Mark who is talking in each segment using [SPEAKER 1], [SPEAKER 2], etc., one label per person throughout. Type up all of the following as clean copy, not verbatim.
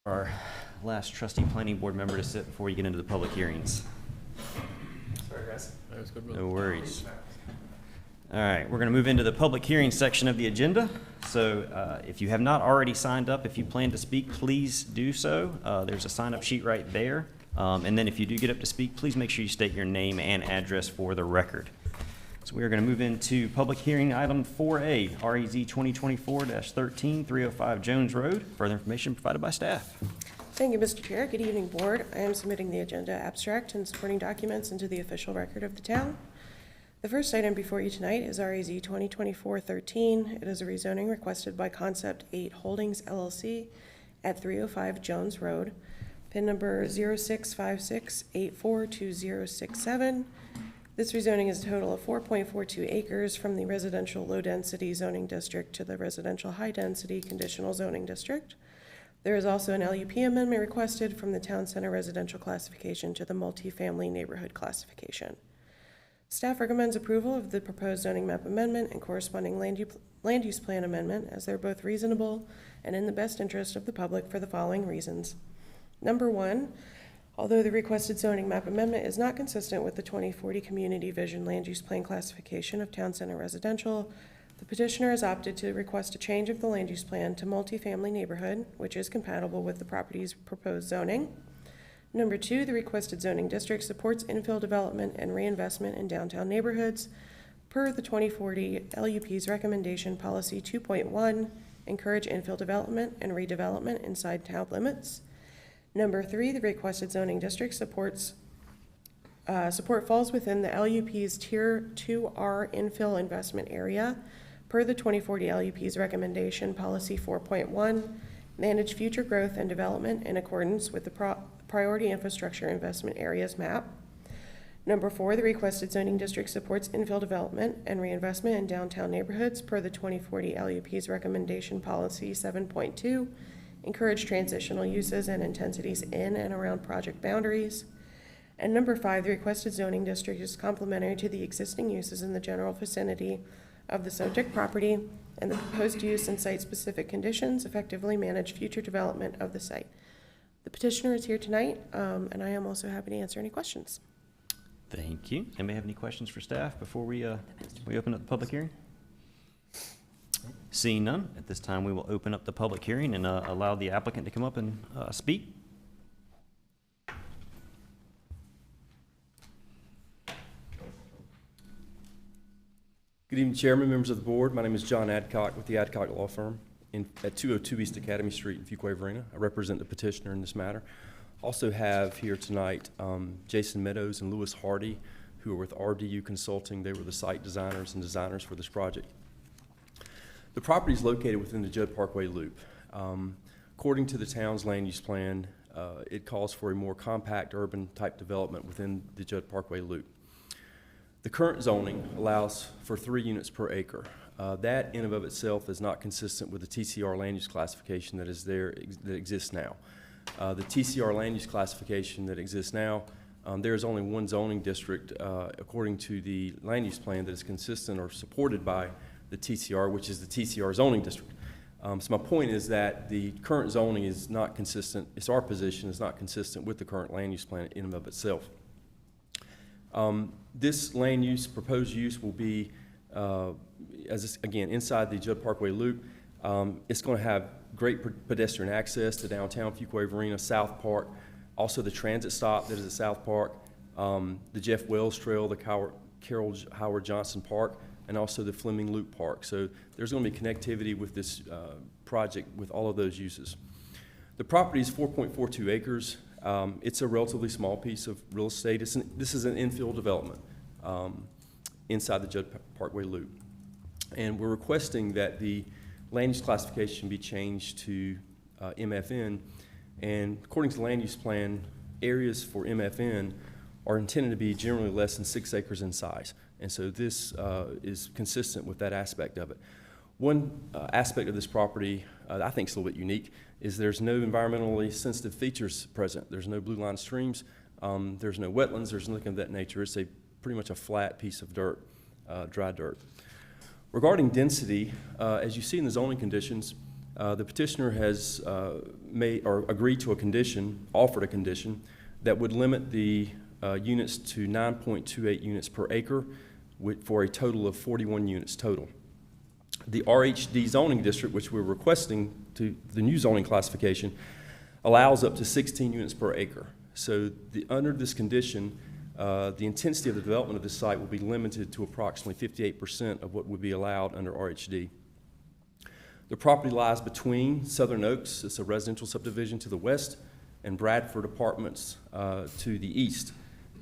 [SPEAKER 1] Our last trustee planning board member to sit before you get into the public hearings.
[SPEAKER 2] Sorry, guys. That was good.
[SPEAKER 1] No worries. All right, we're going to move into the public hearing section of the agenda. So if you have not already signed up, if you plan to speak, please do so. There's a sign-up sheet right there. And then if you do get up to speak, please make sure you state your name and address for the record. So we are going to move into public hearing item 4A, REZ 2024-13, 305 Jones Road. Further information provided by staff.
[SPEAKER 3] Thank you, Mr. Chair. Good evening, Board. I am submitting the agenda abstract and supporting documents into the official record of the town. The first item before you tonight is REZ 2024-13. It is a rezoning requested by Concept 8 Holdings LLC at 305 Jones Road. PIN number 0656842067. This rezoning is a total of 4.42 acres from the residential low-density zoning district to the residential high-density conditional zoning district. There is also an LUP amendment requested from the town center residential classification to the multifamily neighborhood classification. Staff recommends approval of the proposed zoning map amendment and corresponding land use plan amendment, as they're both reasonable and in the best interest of the public for the following reasons. Number one, although the requested zoning map amendment is not consistent with the 2040 Community Vision Land Use Plan classification of Town Center Residential, the petitioner has opted to request a change of the land use plan to multifamily neighborhood, which is compatible with the property's proposed zoning. Number two, the requested zoning district supports infill development and reinvestment in downtown neighborhoods per the 2040 LUP's recommendation policy 2.1, encourage infill development and redevelopment inside town limits. Number three, the requested zoning district support falls within the LUP's Tier 2R infill investment area per the 2040 LUP's recommendation policy 4.1, manage future growth and development in accordance with the priority infrastructure investment areas map. Number four, the requested zoning district supports infill development and reinvestment in downtown neighborhoods per the 2040 LUP's recommendation policy 7.2, encourage transitional uses and intensities in and around project boundaries. And number five, the requested zoning district is complementary to the existing uses in the general vicinity of the subject property, and the proposed use and site-specific conditions effectively manage future development of the site. The petitioner is here tonight, and I am also happy to answer any questions.
[SPEAKER 1] Thank you. Anybody have any questions for staff before we open up the public hearing? Seeing none, at this time we will open up the public hearing and allow the applicant to come up and speak.
[SPEAKER 2] Good evening, Chairman, members of the board. My name is John Adcock with the Adcock Law Firm at 202 East Academy Street in Fuquay-Varina. I represent the petitioner in this matter. Also have here tonight Jason Meadows and Lewis Hardy, who are with RDU Consulting. They were the site designers and designers for this project. The property is located within the Judd Parkway Loop. According to the town's land use plan, it calls for a more compact urban type development within the Judd Parkway Loop. The current zoning allows for 3 units per acre. That in and of itself is not consistent with the TCR land use classification that exists now. The TCR land use classification that exists now, there is only one zoning district according to the land use plan that is consistent or supported by the TCR, which is the TCR zoning district. So my point is that the current zoning is not consistent. It's our position is not consistent with the current land use plan in and of itself. This land use, proposed use, will be, again, inside the Judd Parkway Loop. It's going to have great pedestrian access to downtown Fuquay-Varina, South Park, also the transit stop that is at South Park, the Jeff Wells Trail, the Carol Howard Johnson Park, and also the Fleming Loop Park. So there's going to be connectivity with this project with all of those uses. The property is 4.42 acres. It's a relatively small piece of real estate. This is an infill development inside the Judd Parkway Loop. And we're requesting that the land use classification be changed to MFN. And according to the land use plan, areas for MFN are intended to be generally less than 6 acres in size. And so this is consistent with that aspect of it. One aspect of this property I think is a little bit unique is there's no environmentally sensitive features present. There's no blue line streams, there's no wetlands, there's nothing of that nature. It's pretty much a flat piece of dirt, dry dirt. Regarding density, as you see in the zoning conditions, The petitioner has made or agreed to a condition, offered a condition, that would limit the units to 9.28 units per acre for a total of 41 units total. The RHD zoning district, which we're requesting to the new zoning classification, allows up to 16 units per acre. So under this condition, the intensity of the development of this site will be limited to approximately 58% of what would be allowed under RHD. The property lies between Southern Oaks, it's a residential subdivision to the west, and Bradford Apartments to the east.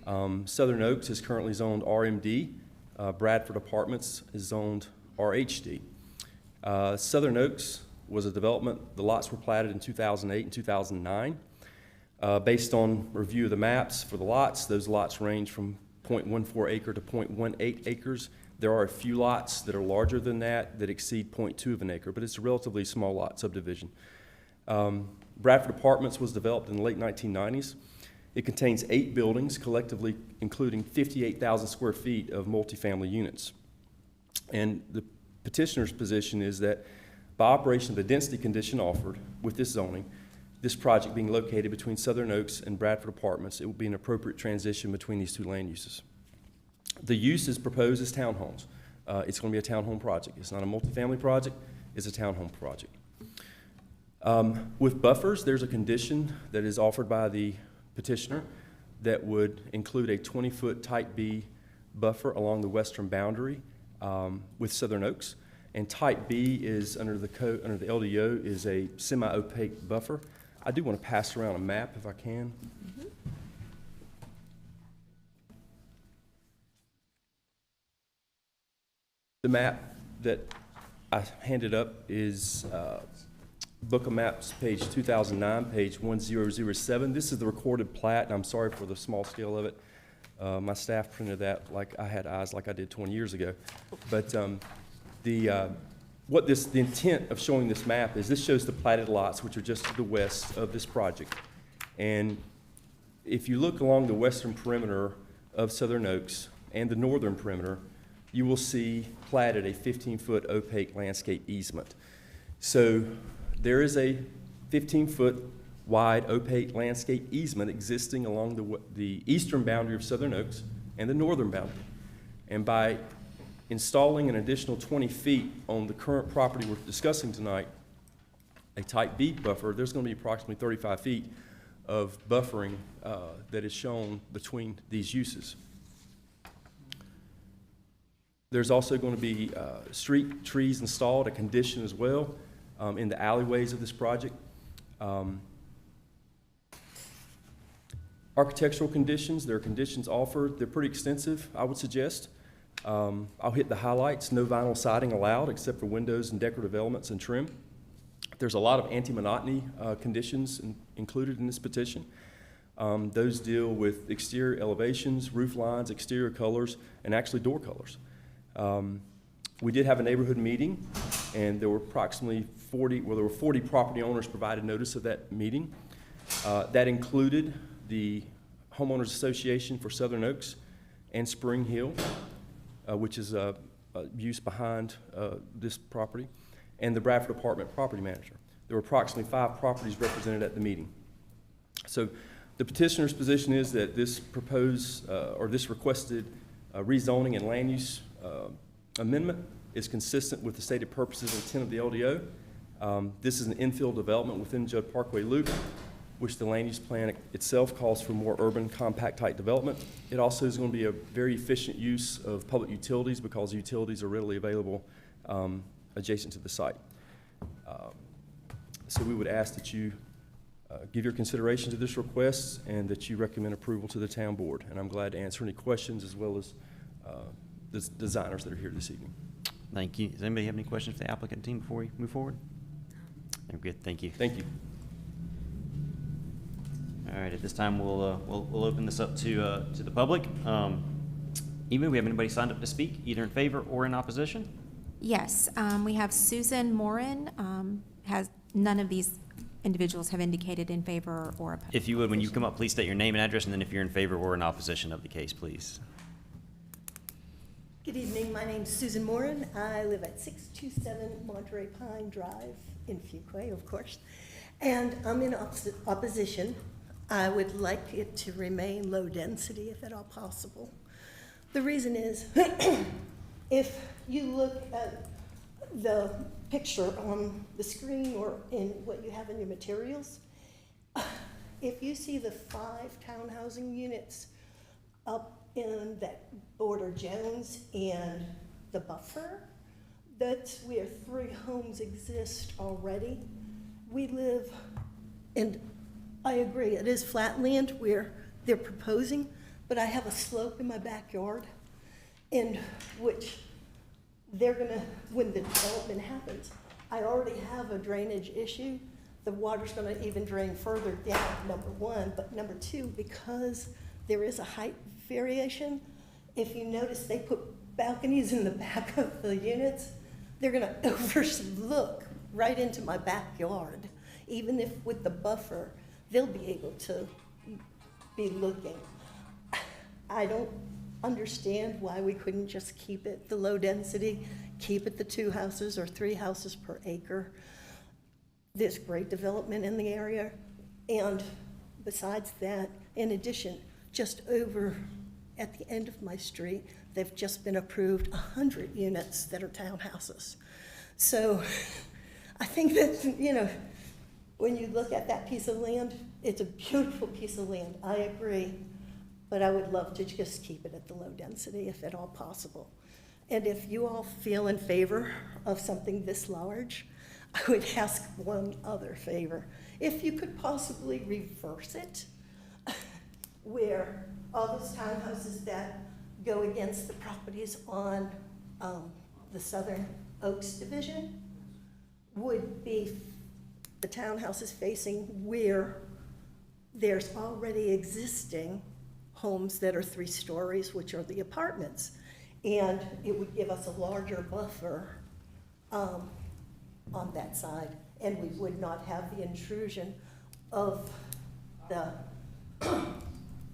[SPEAKER 2] Southern Oaks is currently zoned RMD. Bradford Apartments is zoned RHD. Southern Oaks was a development, the lots were platted in 2008 and 2009. Based on review of the maps for the lots, those lots range from 0.14 acre to 0.18 acres. There are a few lots that are larger than that exceed 0.2 of an acre, but it's a relatively small lot subdivision. Bradford Apartments was developed in the late 1990s. It contains 8 buildings, collectively including 58,000 square feet of multifamily units. And the petitioner's position is that by operation of the density condition offered with this zoning, this project being located between Southern Oaks and Bradford Apartments, it will be an appropriate transition between these two land uses. The use is proposed as townhomes. It's going to be a townhome project. It's not a multifamily project, it's a townhome project. With buffers, there's a condition that is offered by the petitioner that would include a 20-foot Type B buffer along the western boundary with Southern Oaks. And Type B is, under the LDO, is a semi-opaque buffer. I do want to pass around a map if I can.
[SPEAKER 3] Mm-hmm.
[SPEAKER 2] The map that I handed up is Book of Maps, page 2009, page 1007. This is the recorded plat, and I'm sorry for the small scale of it. My staff printed that like I had eyes like I did 20 years ago. But the intent of showing this map is this shows the platted lots, which are just to the west of this project. And if you look along the western perimeter of Southern Oaks and the northern perimeter, you will see platted a 15-foot opaque landscape easement. So there is a 15-foot wide opaque landscape easement existing along the eastern boundary of Southern Oaks and the northern boundary. And by installing an additional 20 feet on the current property we're discussing tonight, a Type B buffer, there's going to be approximately 35 feet of buffering that is shown between these uses. There's also going to be street trees installed, a condition as well, in the alleyways of this project. Architectural conditions, there are conditions offered. They're pretty extensive, I would suggest. I'll hit the highlights. No vinyl siding allowed except for windows and decorative elements and trim. There's a lot of anti-monotony conditions included in this petition. Those deal with exterior elevations, roof lines, exterior colors, and actually door colors. We did have a neighborhood meeting, and there were approximately 40 property owners provided notice of that meeting. That included the Homeowners Association for Southern Oaks and Spring Hill, which is a use behind this property, and the Bradford Apartment property manager. There were approximately 5 properties represented at the meeting. So the petitioner's position is that this proposed or this requested rezoning and land use amendment is consistent with the stated purposes and intent of the LDO. This is an infill development within Judd Parkway Loop, which the land use plan itself calls for more urban compact type development. It also is going to be a very efficient use of public utilities because utilities are readily available adjacent to the site. So we would ask that you give your consideration to this request and that you recommend approval to the town board. And I'm glad to answer any questions as well as the designers that are here this evening.
[SPEAKER 1] Thank you. Does anybody have any questions for the applicant team before we move forward? I'm good. Thank you.
[SPEAKER 2] Thank you.
[SPEAKER 1] All right. At this time, we'll open this up to the public. Eva, we have anybody signed up to speak, either in favor or in opposition?
[SPEAKER 4] Yes, we have Susan Morin. None of these individuals have indicated in favor or opposed.
[SPEAKER 1] If you would, when you come up, please state your name and address, and then if you're in favor or in opposition of the case, please.
[SPEAKER 5] Good evening, my name's Susan Morin. I live at 627 Monterey Pine Drive in Fuquay, of course. And I'm in opposition. I would like it to remain low density if at all possible. The reason is, if you look at the picture on the screen or in what you have in your materials, if you see the 5 townhousing units up in that border Jones and the buffer, that's where 3 homes exist already. We live, and I agree, it is flat land where they're proposing, but I have a slope in my backyard in which they're gonna, when the development happens, I already have a drainage issue. The water's gonna even drain further down, number one, but number two, because there is a height variation, if you notice, they put balconies in the back of the units, they're gonna overlook right into my backyard. Even if with the buffer, they'll be able to be looking. I don't understand why we couldn't just keep it the low density, keep it the 2 houses or 3 houses per acre. There's great development in the area. And besides that, in addition, just over at the end of my street, they've just been approved 100 units that are townhouses. So I think that, you know, when you look at that piece of land, it's a beautiful piece of land, I agree. But I would love to just keep it at the low density if at all possible. And if you all feel in favor of something this large, I would ask one other favor. If you could possibly reverse it, where all those townhouses that go against the properties on the Southern Oaks Division would be the townhouses facing where there's already existing homes that are 3 stories, which are the apartments. And it would give us a larger buffer on that side, and we would not have the intrusion of the,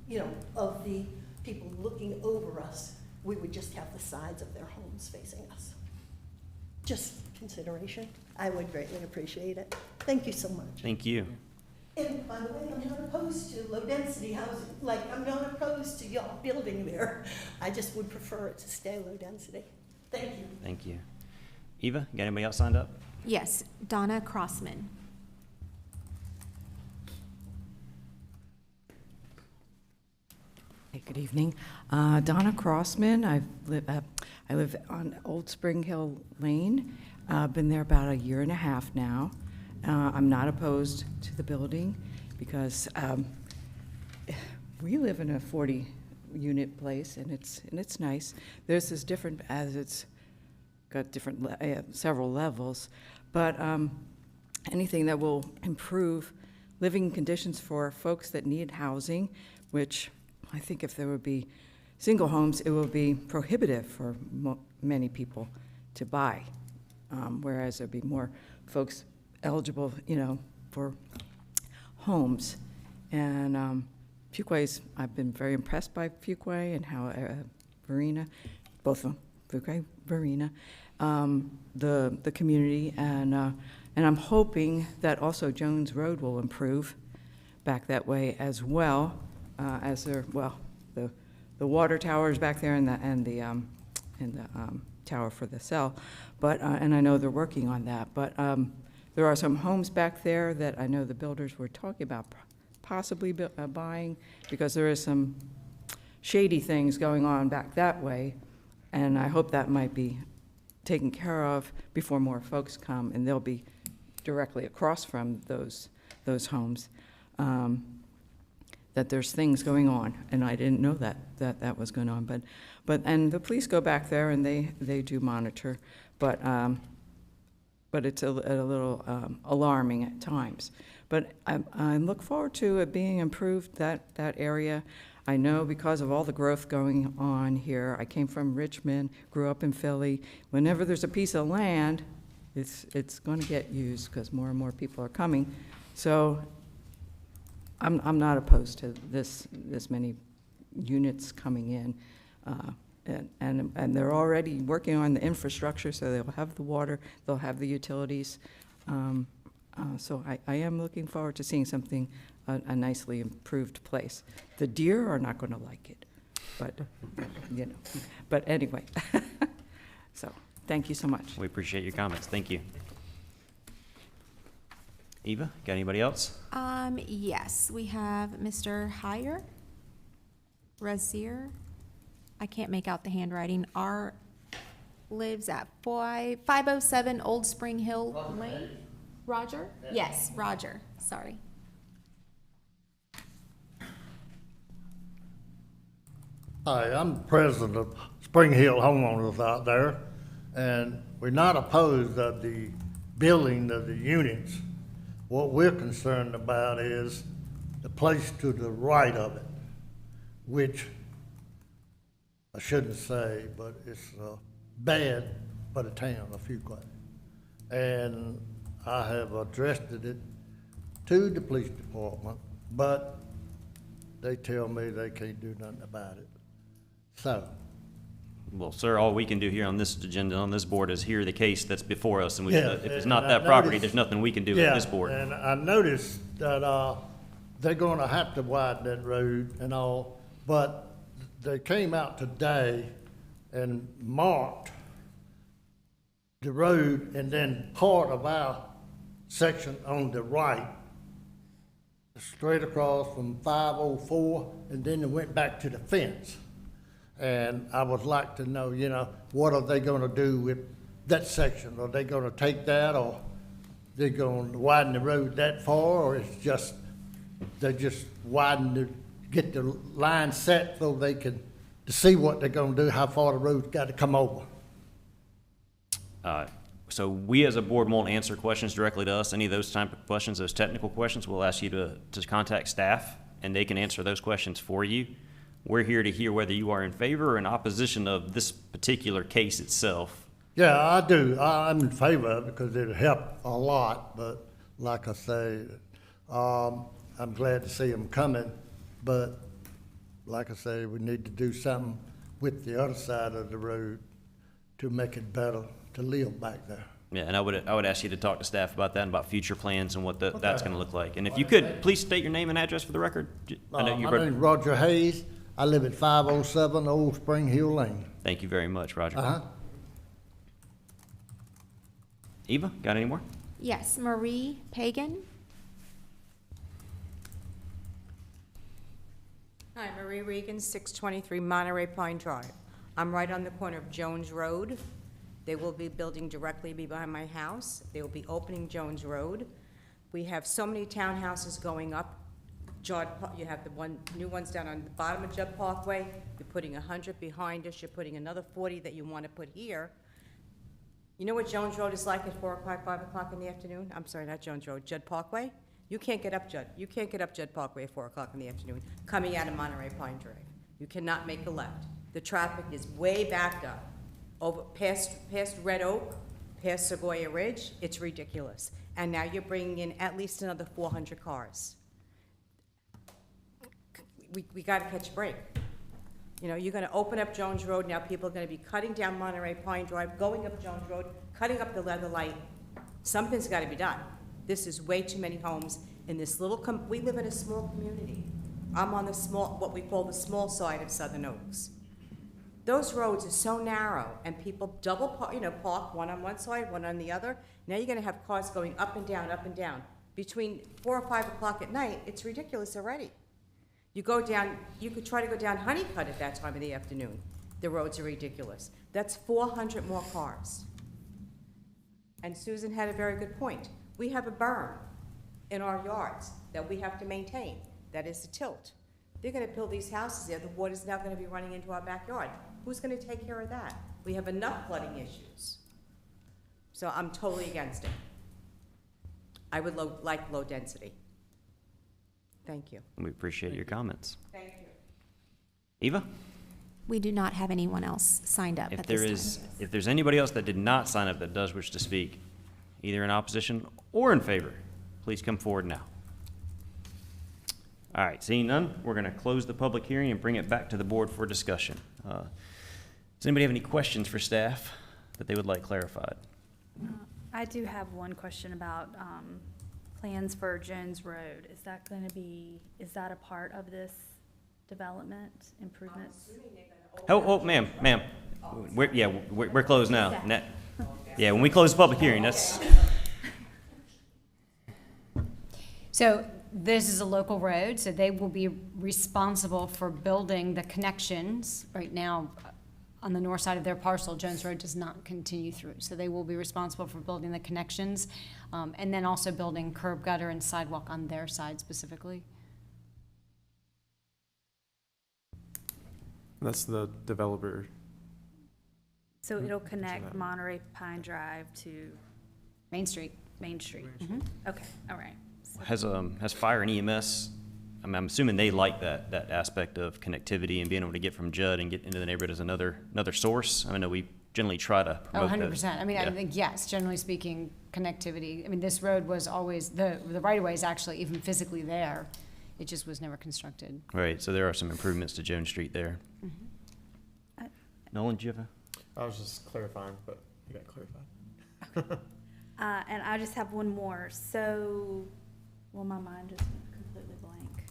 [SPEAKER 5] you know, of the people looking over us. We would just have the sides of their homes facing us. Just consideration. I would greatly appreciate it. Thank you so much.
[SPEAKER 1] Thank you.
[SPEAKER 5] And by the way, I'm not opposed to low-density housing. Like, I'm not opposed to y'all building there. I just would prefer it to stay low-density. Thank you.
[SPEAKER 1] Thank you. Eva, got anybody else signed up?
[SPEAKER 4] Yes, Donna Crossman.
[SPEAKER 6] Hey, good evening. Donna Crossman. I live on Old Spring Hill Lane. I've been there about 1.5 years now. I'm not opposed to the building because we live in a 40-unit place, and it's nice. There's this different, as it's got different several levels, but anything that will improve living conditions for folks that need housing, which I think if there would be single homes, it would be prohibitive for many people to buy, whereas there'd be more folks eligible, you know, for homes. And Fuquay's, I've been very impressed by Fuquay and how Varina, both of them, Fuquay-Varina, the community, and I'm hoping that also Jones Road will improve back that way as well, as there, well, the water towers back there and the tower for the cell, but and I know they're working on that, but there are some homes back there that I know the builders were talking about possibly buying, because there is some shady things going on back that way, and I hope that might be taken care of before more folks come, and they'll be directly across from those homes. That there's things going on, and I didn't know that was going on, but and the police go back there and they do monitor, but it's a little alarming at times. But I look forward to it being improved, that area. I know because of all the growth going on here, I came from Richmond, grew up in Philly. Whenever there's a piece of land, it's going to get used because more and more people are coming. So I'm not opposed to this many units coming in. And they're already working on the infrastructure, so they'll have the water, they'll have the utilities. So I am looking forward to seeing something, a nicely improved place. The deer are not going to like it, but, you know, but anyway. So, thank you so much.
[SPEAKER 1] We appreciate your comments. Thank you. Eva, got anybody else?
[SPEAKER 4] Yes, we have Mr. Heyer, Razir. I can't make out the handwriting. Lives at 507 Old Spring Hill Lane. Roger? Yes, Roger, sorry.
[SPEAKER 7] Hi, I'm the president of Spring Hill Homeowners out there, and we're not opposed of the building of the units. What we're concerned about is the place to the right of it, which I shouldn't say, but it's bad for the town of Fuquay. And I have addressed it to the police department, but they tell me they can't do nothing about it. So,
[SPEAKER 1] Well, sir, all we can do here on this agenda, on this board, is hear the case that's before us, and we,
[SPEAKER 7] Yeah,
[SPEAKER 1] if it's
[SPEAKER 7] and
[SPEAKER 1] not
[SPEAKER 7] I
[SPEAKER 1] that property,
[SPEAKER 7] noticed-
[SPEAKER 1] there's nothing we can do at this board.
[SPEAKER 7] and I noticed that, they're gonna have to widen that road and all, but they came out today and marked the road and then part of our section on the right, straight across from 504, and then it went back to the fence. And I would like to know, you know, what are they gonna do with that section? Are they gonna take that, or they gonna widen the road that far, or it's just, they just widen to get the line set so they can, to see what they're gonna do, how far the road's gotta come over?
[SPEAKER 1] So we as a board won't answer questions directly to us. Any of those type of questions, those technical questions, we'll ask you to contact staff, and they can answer those questions for you. We're here to hear whether you are in favor or in opposition of this particular case itself.
[SPEAKER 7] Yeah, I do. I'm in favor of it because it'll help a lot, but like I say, I'm glad to see them coming, but like I say, we need to do something with the other side of the road to make it better to live back there.
[SPEAKER 1] Yeah, and I would ask you to talk to staff about that and about future plans and what that's gonna look like. And if you could, please state your name and address for the record. I know you
[SPEAKER 7] My
[SPEAKER 1] wrote-
[SPEAKER 7] name's Roger Hayes. I live at 507 Old Spring Hill Lane.
[SPEAKER 1] Thank you very much, Roger.
[SPEAKER 7] Uh-huh.
[SPEAKER 1] Eva, got any more?
[SPEAKER 4] Yes, Marie Pagan.
[SPEAKER 8] Hi, Marie Regan, 623 Monterey Pine Drive. I'm right on the corner of Jones Road. They will be building directly behind my house. They will be opening Jones Road. We have so many townhouses going up. You have the new ones down on the bottom of Judd Parkway. You're putting 100 behind us. You're putting another 40 that you want to put here. You know what Jones Road is like at 4 o'clock, 5 o'clock in the afternoon? I'm sorry, not Jones Road, Judd Parkway. You can't get up Judd. You can't get up Judd Parkway at 4 o'clock in the afternoon, coming out of Monterey Pine Drive. You cannot make a left. The traffic is way backed up, over past Red Oak, past Sequoia Ridge. It's ridiculous. And now you're bringing in at least another 400 cars. We got to catch a break. You know, you're going to open up Jones Road, now people are going to be cutting down Monterey Pine Drive, going up Jones Road, cutting up the Leather Light. Something's got to be done. This is way too many homes in this little, we live in a small community. I'm on the small, what we call the small side of Southern Oaks. Those roads are so narrow, and people double, park one on one side, one on the other. Now you're going to have cars going up and down, up and down. Between 4 or 5 o'clock at night, it's ridiculous already. You go down, you could try to go down Honeycutt at that time of the afternoon. The roads are ridiculous. That's 400 more cars. And Susan had a very good point. We have a berm in our yards that we have to maintain. That is the tilt. They're gonna build these houses there. The water's now gonna be running into our backyard. Who's gonna take care of that? We have enough flooding issues. So I'm totally against it. I would like low density. Thank you.
[SPEAKER 1] We appreciate your comments.
[SPEAKER 8] Thank you.
[SPEAKER 1] Eva?
[SPEAKER 4] We do not have anyone else signed up
[SPEAKER 1] If
[SPEAKER 4] at
[SPEAKER 1] there
[SPEAKER 4] this time.
[SPEAKER 1] is, if there's anybody else that did not sign up that does wish to speak, either in opposition or in favor, please come forward now. All right, seeing none, we're going to close the public hearing and bring it back to the board for discussion. Does anybody have any questions for staff that they would like clarified?
[SPEAKER 9] I do have one question about plans for Jones Road. Is that going to be, is that a part of this development improvements?
[SPEAKER 1] Oh, ma'am, we're closed now. Yeah, when we close the public hearing, that's,
[SPEAKER 10] So this is a local road, so they will be responsible for building the connections. Right now, on the north side of their parcel, Jones Road does not continue through. So they will be responsible for building the connections, and then also building curb, gutter, and sidewalk on their side specifically.
[SPEAKER 11] That's the developer.
[SPEAKER 9] So it'll connect Monterey Pine Drive to
[SPEAKER 10] Main Street.
[SPEAKER 9] Main Street?
[SPEAKER 10] Mhm.
[SPEAKER 9] Okay, all right.
[SPEAKER 1] has fire and EMS, I'm assuming they like that aspect of connectivity and being able to get from Judd and get into the neighborhood as another source. I know we generally try to
[SPEAKER 10] Oh,
[SPEAKER 1] promote that.
[SPEAKER 10] 100%. I mean, I
[SPEAKER 1] Yeah.
[SPEAKER 10] think, yes, generally speaking, connectivity. I mean, this road was always, the right-of-way is actually even physically there. It just was never constructed.
[SPEAKER 1] Right, so there are some improvements to Jones Street there. Nolan, do you have a?
[SPEAKER 11] I was just clarifying, but you got clarified.
[SPEAKER 9] And I just have one more. So, well, my mind just went completely blank.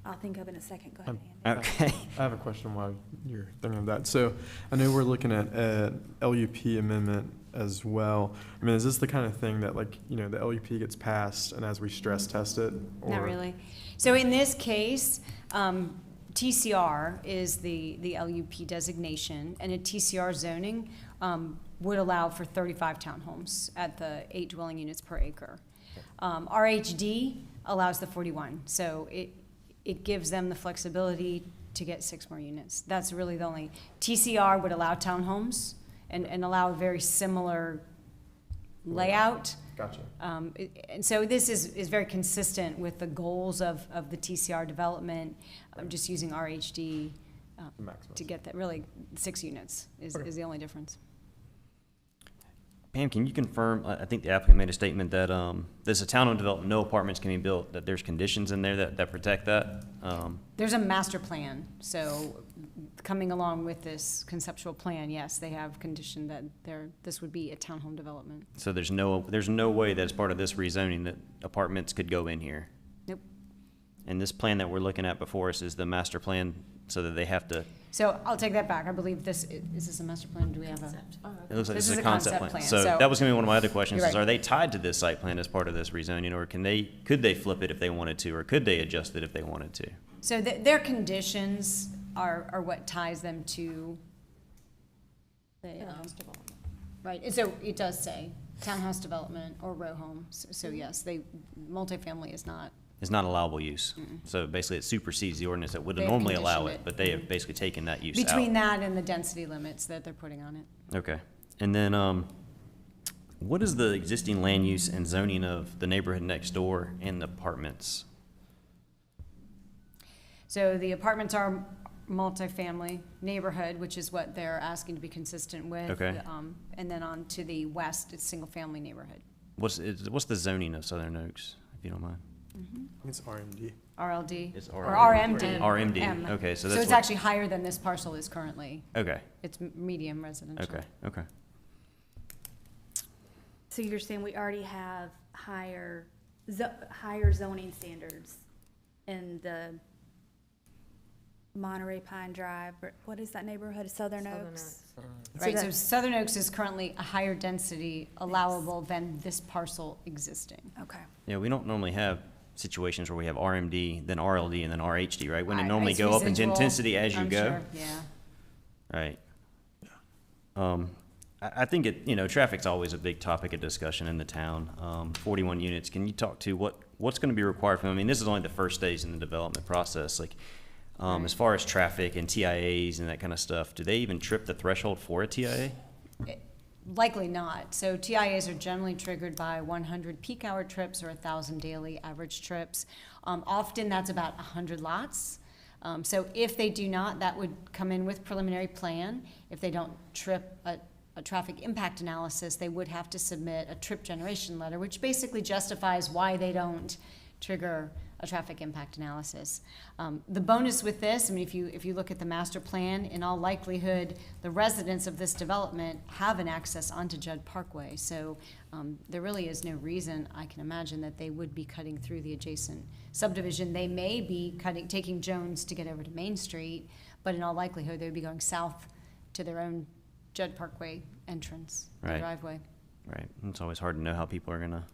[SPEAKER 9] I'll think of it in a second. Go ahead, Andy.
[SPEAKER 1] Okay.
[SPEAKER 11] I have a question while you're thinking of that. So I know we're looking at an LUP amendment as well. I mean, is this the kind of thing that, like, you know, the LUP gets passed and as we stress test it?
[SPEAKER 10] Not
[SPEAKER 11] or-
[SPEAKER 10] really. So in this case, TCR is the LUP designation, and a TCR zoning would allow for 35 townhomes at the 8 dwelling units per acre. RHD allows the 41, so it gives them the flexibility to get 6 more units. That's really the only, TCR would allow townhomes and allow a very similar layout.
[SPEAKER 11] Gotcha.
[SPEAKER 10] And so this is very consistent with the goals of the TCR development, just using RHD
[SPEAKER 11] Maximum.
[SPEAKER 10] to get that, really, 6 units is the only difference.
[SPEAKER 1] Pam, can you confirm, I think the applicant made a statement that this is a townhome development, no apartments can be built, that there's conditions in there that protect that?
[SPEAKER 10] There's a master plan, so coming along with this conceptual plan, yes, they have conditioned that this would be a townhome development.
[SPEAKER 1] So there's no way that as part of this rezoning that apartments could go in here?
[SPEAKER 10] Nope.
[SPEAKER 1] And this plan that we're looking at before us is the master plan, so that they have to,
[SPEAKER 10] So I'll take that back. I believe is this a master plan? Do we have a?
[SPEAKER 1] it looks like
[SPEAKER 10] This
[SPEAKER 1] this is
[SPEAKER 10] is
[SPEAKER 1] a
[SPEAKER 10] a
[SPEAKER 1] concept
[SPEAKER 10] concept
[SPEAKER 1] plan.
[SPEAKER 10] plan,
[SPEAKER 1] So
[SPEAKER 10] so-
[SPEAKER 1] that was gonna be one of my other questions,
[SPEAKER 10] You're
[SPEAKER 1] is
[SPEAKER 10] right.
[SPEAKER 1] are they tied to this site plan as part of this rezoning, or could they flip it if they wanted to, or could they adjust it if they wanted to?
[SPEAKER 10] So their conditions are what ties them to the, right, and so it does say townhouse development or row home, so yes, multifamily is not.
[SPEAKER 1] It's not allowable use. So basically it supersedes the ordinance that would
[SPEAKER 10] They have
[SPEAKER 1] normally allow
[SPEAKER 10] conditioned
[SPEAKER 1] it,
[SPEAKER 10] it.
[SPEAKER 1] but they have basically taken that use out.
[SPEAKER 10] Between that and the density limits that they're putting on it.
[SPEAKER 1] Okay. And then, what is the existing land use and zoning of the neighborhood next door and the apartments?
[SPEAKER 10] So the apartments are multifamily neighborhood, which is what they're asking to be consistent with.
[SPEAKER 1] Okay.
[SPEAKER 10] And then on to the west, it's single-family neighborhood.
[SPEAKER 1] What's the zoning of Southern Oaks, if you don't mind?
[SPEAKER 11] It's RMD.
[SPEAKER 10] RLD?
[SPEAKER 1] It's
[SPEAKER 10] Or
[SPEAKER 1] RMD.
[SPEAKER 10] RMD.
[SPEAKER 1] RMD,
[SPEAKER 10] M.
[SPEAKER 1] okay, so
[SPEAKER 10] So
[SPEAKER 1] that's
[SPEAKER 10] it's
[SPEAKER 1] what-
[SPEAKER 10] actually higher than this parcel is currently.
[SPEAKER 1] Okay,
[SPEAKER 10] It's medium residential.
[SPEAKER 1] okay.
[SPEAKER 9] So you're saying we already have higher zoning standards in the Monterey Pine Drive, or what is that neighborhood, Southern Oaks?
[SPEAKER 10] Right, so
[SPEAKER 9] that-
[SPEAKER 10] Southern Oaks is currently a higher density allowable than this parcel existing.
[SPEAKER 9] Okay.
[SPEAKER 1] Yeah, we don't normally have situations where we have RMD, then RLD, and then RHD, right? Wouldn't it normally
[SPEAKER 10] It's
[SPEAKER 1] go up in
[SPEAKER 10] residual,
[SPEAKER 1] intensity as you
[SPEAKER 10] I'm
[SPEAKER 1] go?
[SPEAKER 10] sure, Yeah.
[SPEAKER 1] Right. I think traffic's always a big topic of discussion in the town. 41 units, can you talk to what's gonna be required from them? I mean, this is only the first stage in the development process, like, as far as traffic and TIAs and that kind of stuff, do they even trip the threshold for a TIA?
[SPEAKER 10] Likely not. So TIAs are generally triggered by 100 peak hour trips or 1,000 daily average trips. Often that's about 100 lots. So if they do not, that would come in with preliminary plan. If they don't trip a traffic impact analysis, they would have to submit a trip generation letter, which basically justifies why they don't trigger a traffic impact analysis. The bonus with this, I mean, if you look at the master plan, in all likelihood, the residents of this development have an access onto Judd Parkway. So there really is no reason, I can imagine, that they would be cutting through the adjacent subdivision. They may be taking Jones to get over to Main Street, but in all likelihood, they would be going south to their own Judd Parkway entrance,
[SPEAKER 1] Right.
[SPEAKER 10] driveway.
[SPEAKER 1] Right. It's always hard to know how people are gonna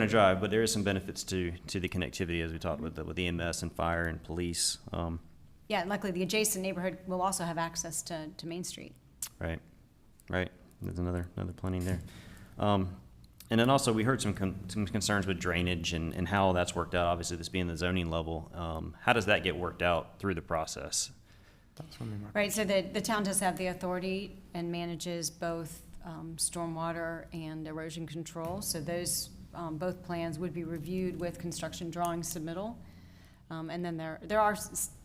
[SPEAKER 1] drive, but there is some benefits to the connectivity, as we talked with EMS and fire and police.
[SPEAKER 10] Yeah, and luckily, the adjacent neighborhood will also have access to Main Street.
[SPEAKER 1] Right. There's another planning there. And then also, we heard some concerns with drainage and how that's worked out. Obviously, this being the zoning level, how does that get worked out through the process?
[SPEAKER 11] That's one of my
[SPEAKER 10] Right, so the town does have the authority and manages both stormwater and erosion control. So those, both plans would be reviewed with construction drawing submittal. And then there are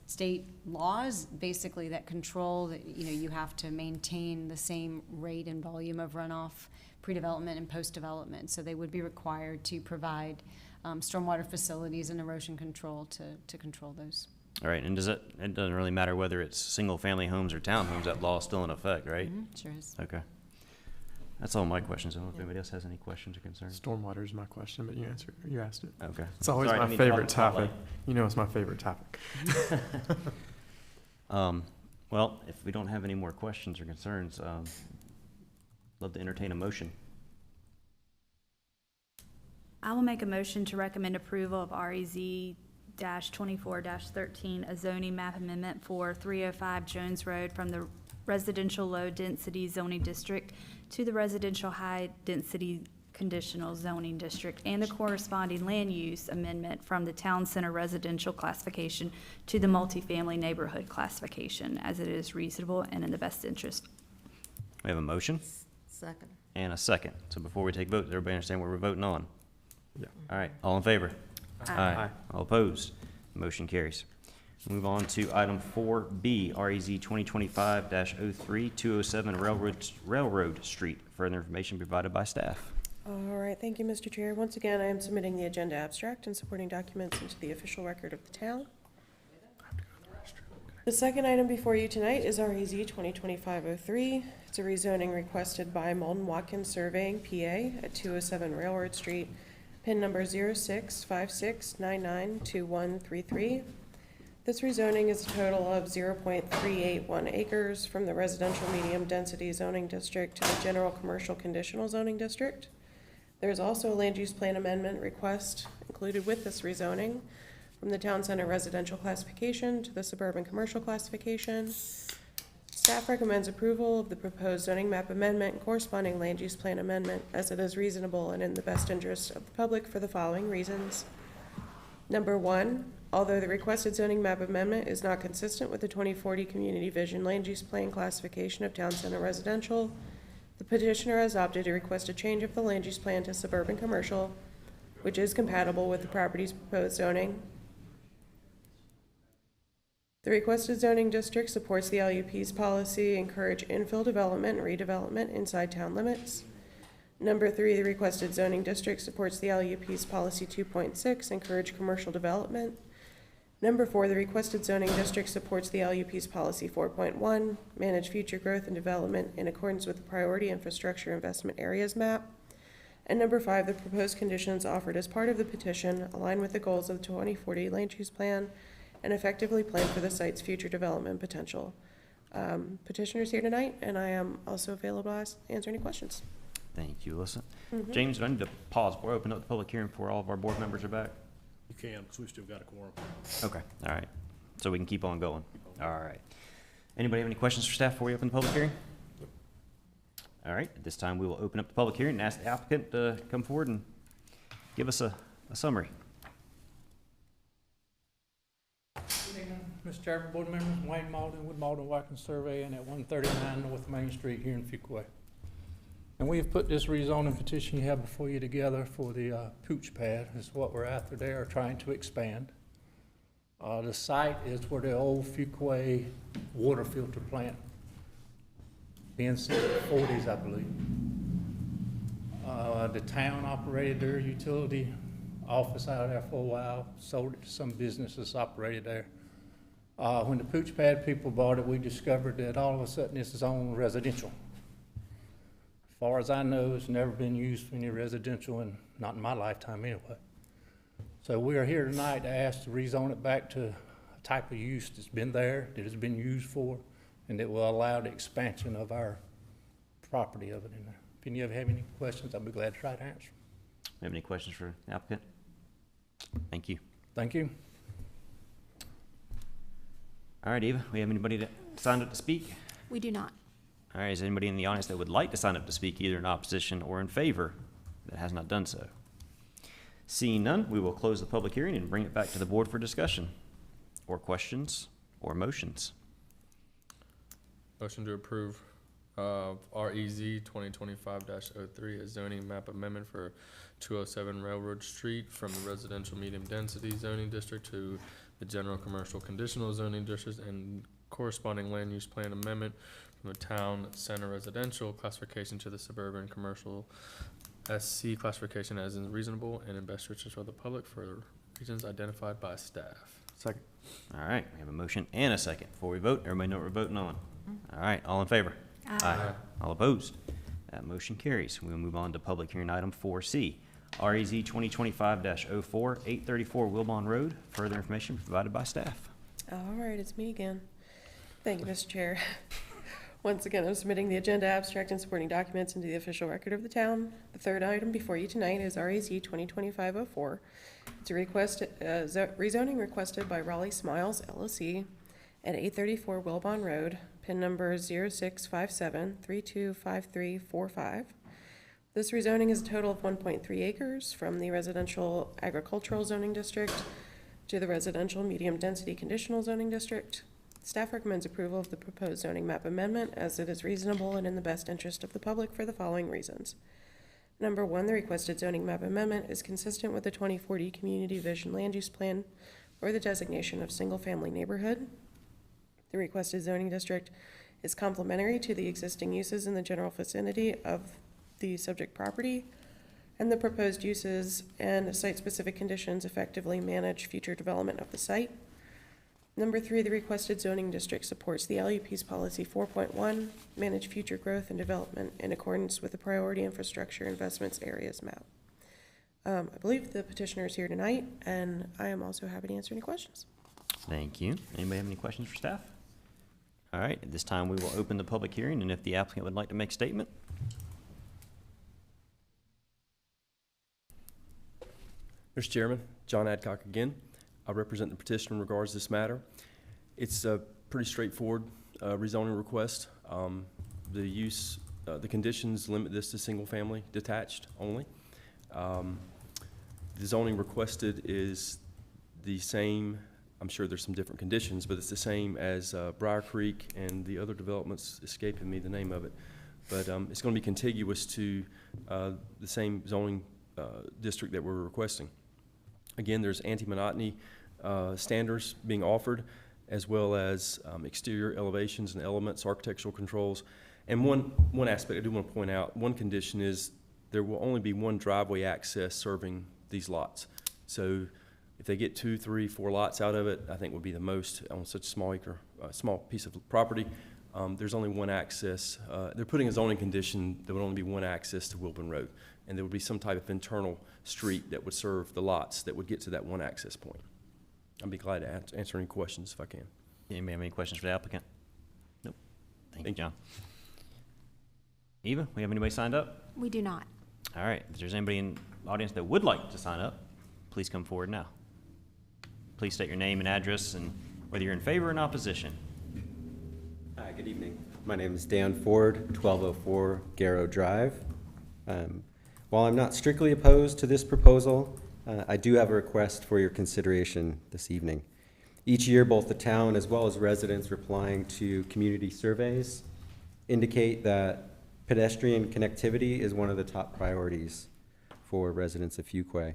[SPEAKER 10] state laws, basically, that control that, you have to maintain the same rate and volume of runoff pre-development and post-development. So they would be required to provide stormwater facilities and erosion control to control those.
[SPEAKER 1] All right, and it doesn't really matter whether it's single-family homes or townhomes, that law is still in effect, right?
[SPEAKER 10] Sure is.
[SPEAKER 1] Okay. That's all my questions. I don't know if anybody else has any questions or concerns.
[SPEAKER 11] stormwater is my question, but you asked it.
[SPEAKER 1] Okay.
[SPEAKER 11] It's always
[SPEAKER 1] Sorry, I
[SPEAKER 11] my
[SPEAKER 1] didn't mean to
[SPEAKER 11] favorite
[SPEAKER 1] talk
[SPEAKER 11] topic. You know, it's my favorite topic.
[SPEAKER 1] Well, if we don't have any more questions or concerns, love to entertain a motion.
[SPEAKER 9] I will make a motion to recommend approval of REZ 24-13, a zoning map amendment for 305 Jones Road from the residential low-density zoning district to the residential high-density conditional zoning district, and the corresponding land use amendment from the town center residential classification to the multifamily neighborhood classification, as it is reasonable and in the best interest.
[SPEAKER 1] We have a motion
[SPEAKER 5] Second.
[SPEAKER 1] and a second. So before we take votes, everybody understand what we're voting on?
[SPEAKER 11] Yeah.
[SPEAKER 1] All right, all in favor?
[SPEAKER 9] Aye.
[SPEAKER 1] All opposed? Motion carries. Move on to item 4B, REZ 2025-03, 207 Railroad Street. Further information provided by staff.
[SPEAKER 3] All right, thank you, Mr. Chair. Once again, I am submitting the agenda abstract and supporting documents into the official record of the town. The second item before you tonight is REZ 2025-03. It's a rezoning requested by Malden Watkins Surveying, PA, at 207 Railroad Street, PIN number 0656992133. This rezoning is a total of 0.381 acres from the residential medium-density zoning district to the general commercial conditional zoning district. There's also a land use plan amendment request included with this rezoning from the town center residential classification to the suburban commercial classification. Staff recommends approval of the proposed zoning map amendment and corresponding land use plan amendment, as it is reasonable and in the best interest of the public for the following reasons. Number one, although the requested zoning map amendment is not consistent with the 2040 Community Vision Land Use Plan classification of town center residential, the petitioner has opted to request a change of the land use plan to suburban commercial, which is compatible with the property's proposed zoning. The requested zoning district supports the LUP's policy, encourage infill development and redevelopment inside town limits. Number three, the requested zoning district supports the LUP's policy 2.6, encourage commercial development. Number four, the requested zoning district supports the LUP's policy 4.1, manage future growth and development in accordance with the priority infrastructure investment areas map. And number five, the proposed conditions offered as part of the petition align with the goals of the 2040 land use plan and effectively plan for the site's future development potential. Petitioner's here tonight, and I am also available to answer any questions.
[SPEAKER 1] Thank you, Alyssa. James, do I need to pause before I open up the public hearing before all of our board members are back?
[SPEAKER 12] You can, because we've still got a quorum.
[SPEAKER 1] Okay, all right. So we can keep on going. All right. Anybody have any questions for staff before we open the public hearing? All right, at this time, we will open up the public hearing and ask the applicant to come forward and give us a summary.
[SPEAKER 13] Good evening, Mr. Chairman, board members, Wayne Malden with Malden Watkins Surveying at 139 North Main Street here in Fuquay. And we have put this rezoning petition you have before you together for the pooch pad, is what we're after there, trying to expand. The site is where the old Fuquay water filter plant, been since the 40s, I believe. The town operated their utility office out there for a while, sold it to some businesses operated there. When the Pooch Pad people bought it, we discovered that all of a sudden it's zoned residential. As far as I know, it's never been used for any residential, and not in my lifetime anyway. So we are here tonight to ask to rezone it back to a type of use that's been there, that has been used for, and that will allow the expansion of our property of it in there. If any of you have any questions, I'll be glad to try to answer.
[SPEAKER 1] We have any questions for the applicant? Thank you.
[SPEAKER 13] Thank you.
[SPEAKER 1] All right, Eva, we have anybody that signed up to speak?
[SPEAKER 4] We do not.
[SPEAKER 1] All right, is there anybody in the audience that would like to sign up to speak either in opposition or in favor that has not done so? Seeing none, we will close the public hearing and bring it back to the board for discussion, or questions, or motions.
[SPEAKER 14] Motion to approve REZ 2025-03, a zoning map amendment for 207 Railroad Street from the residential medium density zoning district to the general commercial conditional zoning district, and corresponding land use plan amendment from the town center residential classification to the suburban commercial SC classification as reasonable and in best interest of the public for reasons identified by staff.
[SPEAKER 11] Second.
[SPEAKER 1] All right, we have a motion and a second. Before we vote, everybody know what we're voting on. All right, all in favor?
[SPEAKER 4] Aye.
[SPEAKER 1] All opposed? That motion carries. We'll move on to public hearing item 4C. REZ 2025-04, 834 Wilbon Road. Further information provided by staff.
[SPEAKER 3] All right, it's me again. Thank you, Mr. Chair. Once again, I'm submitting the agenda abstract and supporting documents into the official record of the town. The third item before you tonight is REZ 2025-04. It's a request, rezoning requested by Raleigh Smiles LLC at 834 Wilbon Road, PIN number 0657325345. This rezoning is a total of 1.3 acres from the residential agricultural zoning district to the residential medium density conditional zoning district. Staff recommends approval of the proposed zoning map amendment as it is reasonable and in the best interest of the public for the following reasons. Number one, the requested zoning map amendment is consistent with the 2040 Community Vision Land Use Plan or the designation of single-family neighborhood. The requested zoning district is complementary to the existing uses in the general vicinity of the subject property, and the proposed uses and site-specific conditions effectively manage future development of the site. Number three, the requested zoning district supports the LUP's policy 4.1, manage future growth and development in accordance with the priority infrastructure investments areas map. I believe the petitioner is here tonight, and I am also happy to answer any questions.
[SPEAKER 1] Thank you. Anybody have any questions for staff? All right, at this time we will open the public hearing, and if the applicant would like to make a statement.
[SPEAKER 2] Mr. Chairman, John Adcock again. I represent the petitioner in regards to this matter. It's a pretty straightforward rezoning request. The conditions limit this to single-family detached only. The zoning requested is the same. I'm sure there's some different conditions, but it's the same as Briar Creek and the other developments, escaping me the name of it. But it's going to be contiguous to the same zoning district that we're requesting. Again, there's anti-monotony standards being offered, as well as exterior elevations and elements, architectural controls. And one aspect I do want to point out, one condition is there will only be one driveway access serving these lots. So if they get 2, 3, 4 lots out of it, I think would be the most on such a small piece of property. There's only one access. They're putting a zoning condition, there would only be one access to Wilburn Road. And there would be some type of internal street that would serve the lots that would get to that one access point. I'd be glad to answer any questions if I can.
[SPEAKER 1] Anybody have any questions for the applicant? Nope. Thank you, John. Eva, we have anybody signed up?
[SPEAKER 4] We do not.
[SPEAKER 1] All right, if there's anybody in the audience that would like to sign up, please come forward now. Please state your name and address and whether you're in favor or in opposition.
[SPEAKER 15] Hi, good evening. My name is Dan Ford, 1204 Garrow Drive. While I'm not strictly opposed to this proposal, I do have a request for your consideration this evening. Each year, both the town as well as residents replying to community surveys indicate that pedestrian connectivity is one of the top priorities for residents of Fuquay.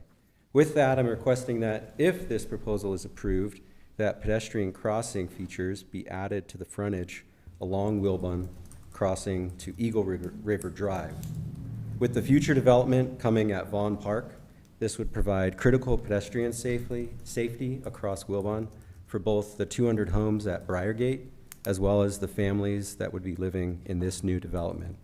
[SPEAKER 15] With that, I'm requesting that if this proposal is approved, that pedestrian crossing features be added to the frontage along Wilbon, crossing to Eagle River Drive. With the future development coming at Vaughn Park This would provide critical pedestrian safety across Wilbon for both the 200 homes at Briargate as well as the families that would be living in this new development.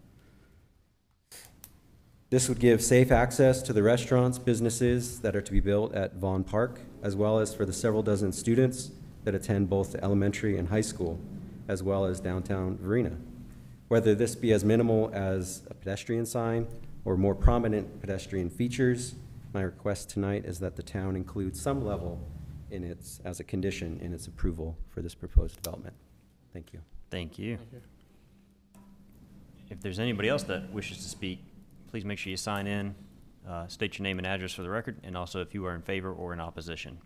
[SPEAKER 15] This would give safe access to the restaurants, businesses that are to be built at Vaughn Park, as well as for the several dozen students that attend both the elementary and high school, as well as downtown Varina. Whether this be as minimal as a pedestrian sign or more prominent pedestrian features, my request tonight is that the town include some level in its, as a condition in its approval for this proposed development. Thank you.
[SPEAKER 1] Thank you. If there's anybody else that wishes to speak, please make sure you sign in, state your name and address for the record, and also if you are in favor or in opposition.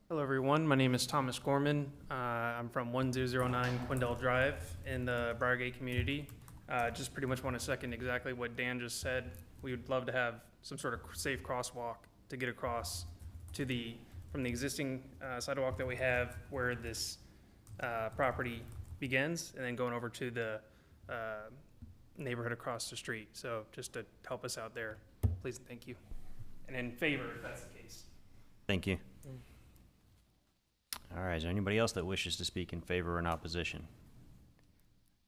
[SPEAKER 16] Hello, everyone. My name is Thomas Gorman. I'm from 1009 Quindell Drive in the Briargate community. Just pretty much want to second exactly what Dan just said. We would love to have some sort of safe crosswalk to get across to from the existing sidewalk that we have where this property begins, and then going over to the neighborhood across the street. So just to help us out there, please and thank you. And in favor, if that's the case.
[SPEAKER 1] Thank you. All right, is there anybody else that wishes to speak in favor or in opposition?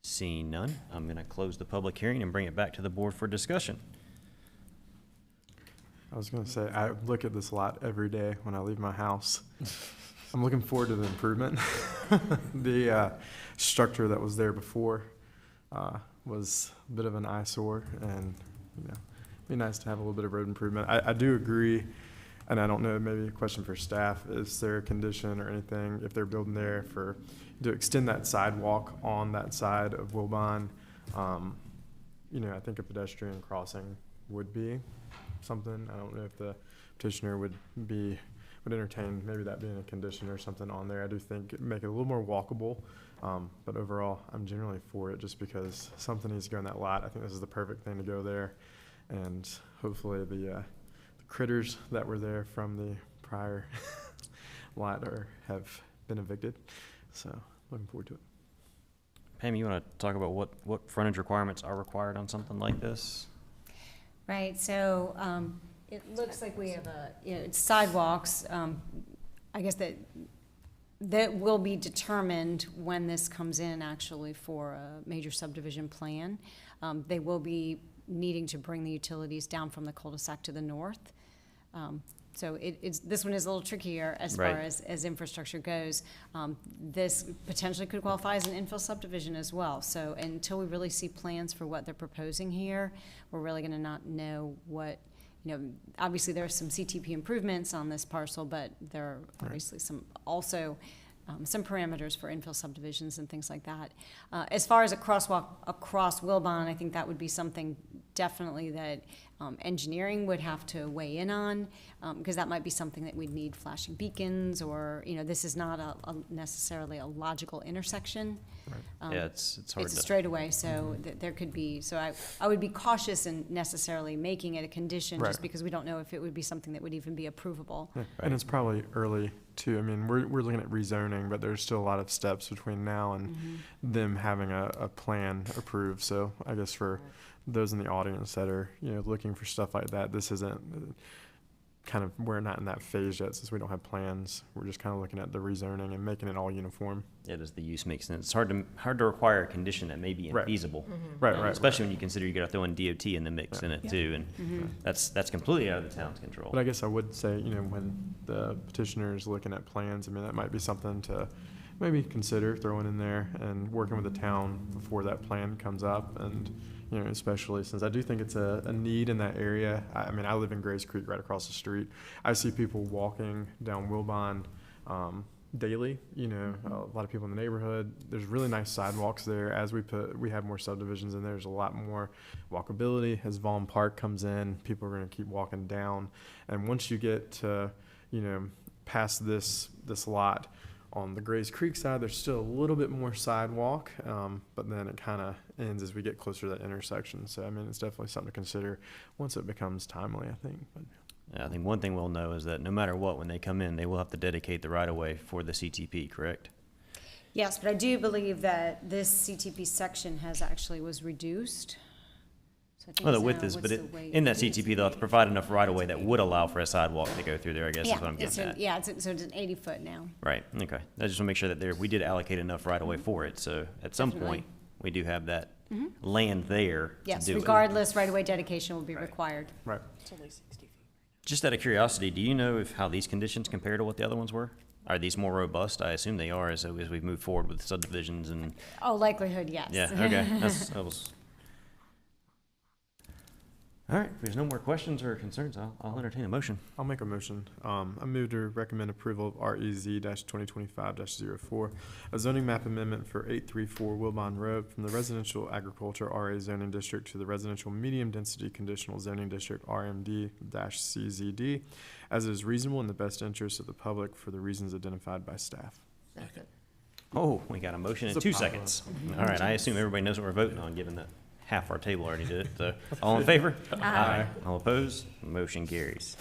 [SPEAKER 1] Seeing none, I'm going to close the public hearing and bring it back to the board for discussion.
[SPEAKER 11] I was going to say, I look at this lot every day when I leave my house. I'm looking forward to the improvement. The structure that was there before was a bit of an eyesore, and it'd be nice to have a little bit of road improvement. I do agree, and I don't know, maybe a question for staff, is there a condition or anything, if they're building there, to extend that sidewalk on that side of Wilbon? I think a pedestrian crossing would be something. I don't know if the petitioner would entertain maybe that being a condition or something on there. I do think it'd make it a little more walkable, but overall, I'm generally for it just because something needs to go in that lot. I think this is the perfect thing to go there, and hopefully the critters that were there from the prior lot have been evicted. So looking forward to it.
[SPEAKER 1] Pam, you want to talk about what frontage requirements are required on something like this?
[SPEAKER 10] Right, so it looks like we have sidewalks, I guess that will be determined when this comes in actually for a major subdivision plan. They will be needing to bring the utilities down from the cul-de-sac to the north. So this one is a little trickier as far as infrastructure goes. This potentially could qualify as an infill subdivision as well. So until we really see plans for what they're proposing here, we're really going to not know what, obviously there are some CTP improvements on this parcel, but there are obviously some parameters for infill subdivisions and things like that. As far as a crosswalk across Wilbon, I think that would be something definitely that engineering would have to weigh in on, because that might be something that we'd need flashing beacons, or this is not necessarily a logical intersection.
[SPEAKER 1] Yeah, it's hard.
[SPEAKER 10] It's a straightaway, so there could be. So I would be cautious in necessarily making it a condition, just because we don't know if it would be something that would even be approvable.
[SPEAKER 11] Yeah. And it's probably early too. I mean, we're looking at rezoning, but there's still a lot of steps between now and them having a plan approved. So I guess for those in the audience that are looking for stuff like that, this isn't we're not in that phase yet, since we don't have plans. We're just kind of looking at the rezoning and making it all uniform.
[SPEAKER 1] Yeah, does the use make sense? It's hard to require a condition that may be infeasible.
[SPEAKER 11] Right.
[SPEAKER 1] Especially when you consider you got to throw in DOT in the mix in it too, and that's completely out of the town's control.
[SPEAKER 11] But I guess I would say, when the petitioner is looking at plans, I mean, that might be something to maybe consider throwing in there and working with the town before that plan comes up. And especially since I do think it's a need in that area. I mean, I live in Grays Creek right across the street. I see people walking down Wilbon daily, a lot of people in the neighborhood. There's really nice sidewalks there. As we have more subdivisions in there, there's a lot more walkability. As Vaughn Park comes in, people are going to keep walking down. And once you get to, past this lot, on the Grays Creek side, there's still a little bit more sidewalk, but then it kind of ends as we get closer to that intersection. So, I mean, it's definitely something to consider once it becomes timely, I think. But
[SPEAKER 1] Yeah, I think one thing we'll know is that no matter what, when they come in, they will have to dedicate the right-of-way for the CTP, correct?
[SPEAKER 10] Yes, but I do believe that this CTP section was reduced. So I think
[SPEAKER 1] Well, the
[SPEAKER 10] it's
[SPEAKER 1] width
[SPEAKER 10] now,
[SPEAKER 1] is,
[SPEAKER 10] what's
[SPEAKER 1] but
[SPEAKER 10] the
[SPEAKER 1] it,
[SPEAKER 10] weight?
[SPEAKER 1] in that CTP, they'll have to provide enough right-of-way that would allow for a sidewalk to go through there, I guess is what I'm getting at.
[SPEAKER 10] Yeah, so it's an 80-foot now.
[SPEAKER 1] Right, okay. I just want to make sure that there, we did allocate enough right-of-way for it, so at some
[SPEAKER 10] Definitely.
[SPEAKER 1] point, we do have that land there to
[SPEAKER 10] Yes,
[SPEAKER 1] do it.
[SPEAKER 10] regardless, right-of-way dedication will be required.
[SPEAKER 11] Right.
[SPEAKER 3] It's only 60 feet.
[SPEAKER 1] Just out of curiosity, do you know how these conditions compare to what the other ones were? Are these more robust? I assume they are as we move forward with subdivisions and,
[SPEAKER 10] Oh, likelihood, yes.
[SPEAKER 1] yeah, okay. That was. All right, if there's no more questions or concerns, I'll entertain a motion.
[SPEAKER 11] I'll make a motion. I move to recommend approval of REZ-2025-04, a zoning map amendment for 834 Wilbon Road from the Residential Agriculture RA zoning district to the Residential Medium Density Conditional Zoning District RMD-CZD, as it is reasonable in the best interest of the public for the reasons identified by staff.
[SPEAKER 1] Oh, we got a motion in
[SPEAKER 11] It's a
[SPEAKER 1] 2
[SPEAKER 11] pop-up.
[SPEAKER 1] seconds. All right, I assume everybody knows what we're voting on, given that half our table already did it. So, all in favor? Aye. All opposed? Motion carries.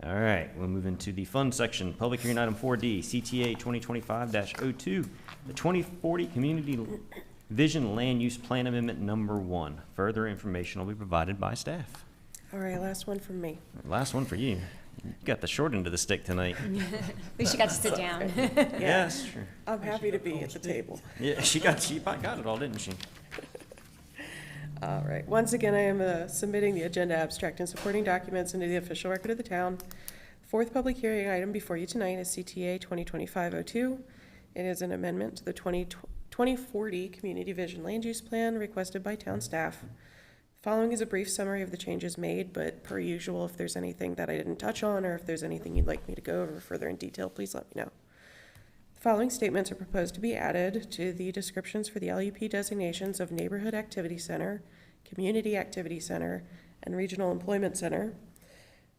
[SPEAKER 1] All right, we'll move into the fun section. Public hearing item 4D, CTA 2025-02, the 2040 Community Vision Land Use Plan Amendment Number 1. Further information will be provided by staff.
[SPEAKER 3] All right, last one from me.
[SPEAKER 1] Last one for you. You got the short end of the stick tonight.
[SPEAKER 10] At least you got to sit down.
[SPEAKER 1] Yes, sure.
[SPEAKER 3] I'm happy to be at the table.
[SPEAKER 1] Yeah, she about got it all, didn't she?
[SPEAKER 3] All right, once again, I am submitting the agenda abstract and supporting documents into the official record of the town. Fourth public hearing item before you tonight is CTA 2025-02. It is an amendment to the 2040 Community Vision Land Use Plan requested by town staff. Following is a brief summary of the changes made, but per usual, if there's anything that I didn't touch on or if there's anything you'd like me to go over further in detail, please let me know. The following statements are proposed to be added to the descriptions for the LUP designations of Neighborhood Activity Center, Community Activity Center, and Regional Employment Center.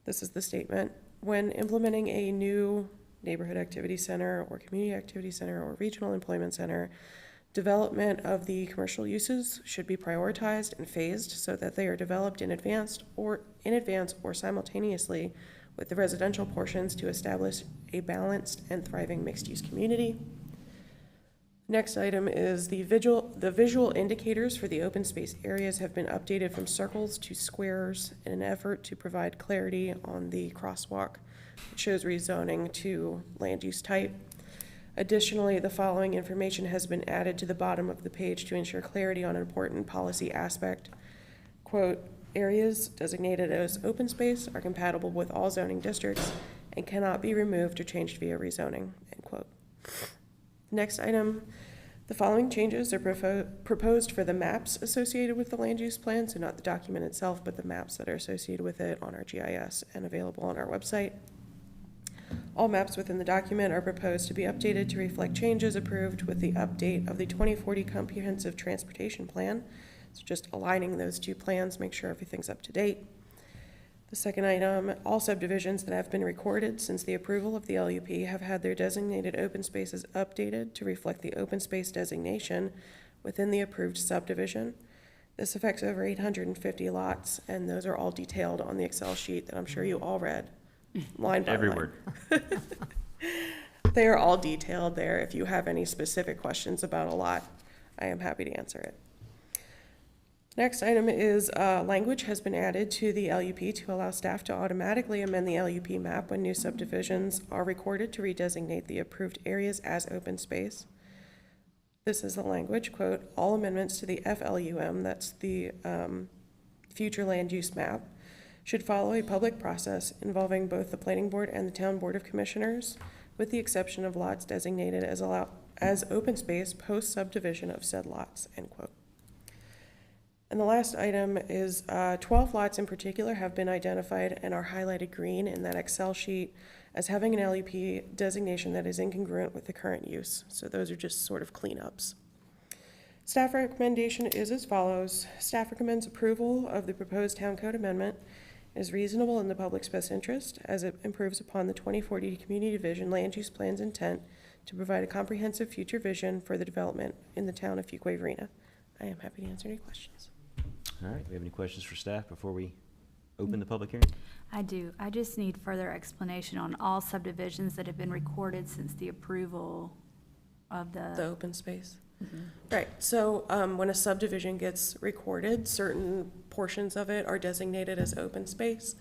[SPEAKER 3] This is the statement. When implementing a new Neighborhood Activity Center or Community Activity Center or Regional Employment Center, development of the commercial uses should be prioritized and phased so that they are developed in advance or simultaneously with the residential portions to establish a balanced and thriving mixed-use community. Next item is the visual indicators for the open space areas have been updated from circles to squares in an effort to provide clarity on the crosswalk. It shows rezoning to land use type. Additionally, the following information has been added to the bottom of the page to ensure clarity on an important policy aspect. Quote, areas designated as open space are compatible with all zoning districts and cannot be removed or changed via rezoning, end quote. Next item, the following changes are proposed for the maps associated with the land use plan, so not the document itself, but the maps that are associated with it on our GIS and available on our website. All maps within the document are proposed to be updated to reflect changes approved with the update of the 2040 Comprehensive Transportation Plan. So just aligning those two plans, make sure everything's up to date. The second item, all subdivisions that have been recorded since the approval of the LUP have had their designated open spaces updated to reflect the open space designation within the approved subdivision. This affects over 850 lots, and those are all detailed on the Excel sheet that I'm sure you all read, line by
[SPEAKER 1] Every
[SPEAKER 3] line.
[SPEAKER 1] word.
[SPEAKER 3] They are all detailed there. If you have any specific questions about a lot, I am happy to answer it. Next item is language has been added to the LUP to allow staff to automatically amend the LUP map when new subdivisions are recorded to redesignate the approved areas as open space. This is the language, quote, all amendments to the FLUM, that's the future land use map, should follow a public process involving both the planning board and the town board of commissioners, with the exception of lots designated as open space post subdivision of said lots, end quote. And the last item is 12 lots in particular have been identified and are highlighted green in that Excel sheet as having an LUP designation that is incongruent with the current use. So those are just sort of cleanups. Staff recommendation is as follows. Staff recommends approval of the proposed town code amendment. It is reasonable in the public's best interest as it improves upon the 2040 Community Vision Land Use Plan's intent to provide a comprehensive future vision for the development in the town of Fuquay-Varina. I am happy to answer any questions.
[SPEAKER 1] All right, do we have any questions for staff before we open the public hearing?
[SPEAKER 9] I do. I just need further explanation on all subdivisions that have been recorded since the approval of
[SPEAKER 3] The
[SPEAKER 9] the.
[SPEAKER 3] open space. Right, so when a subdivision gets recorded, certain portions of it are designated as open space.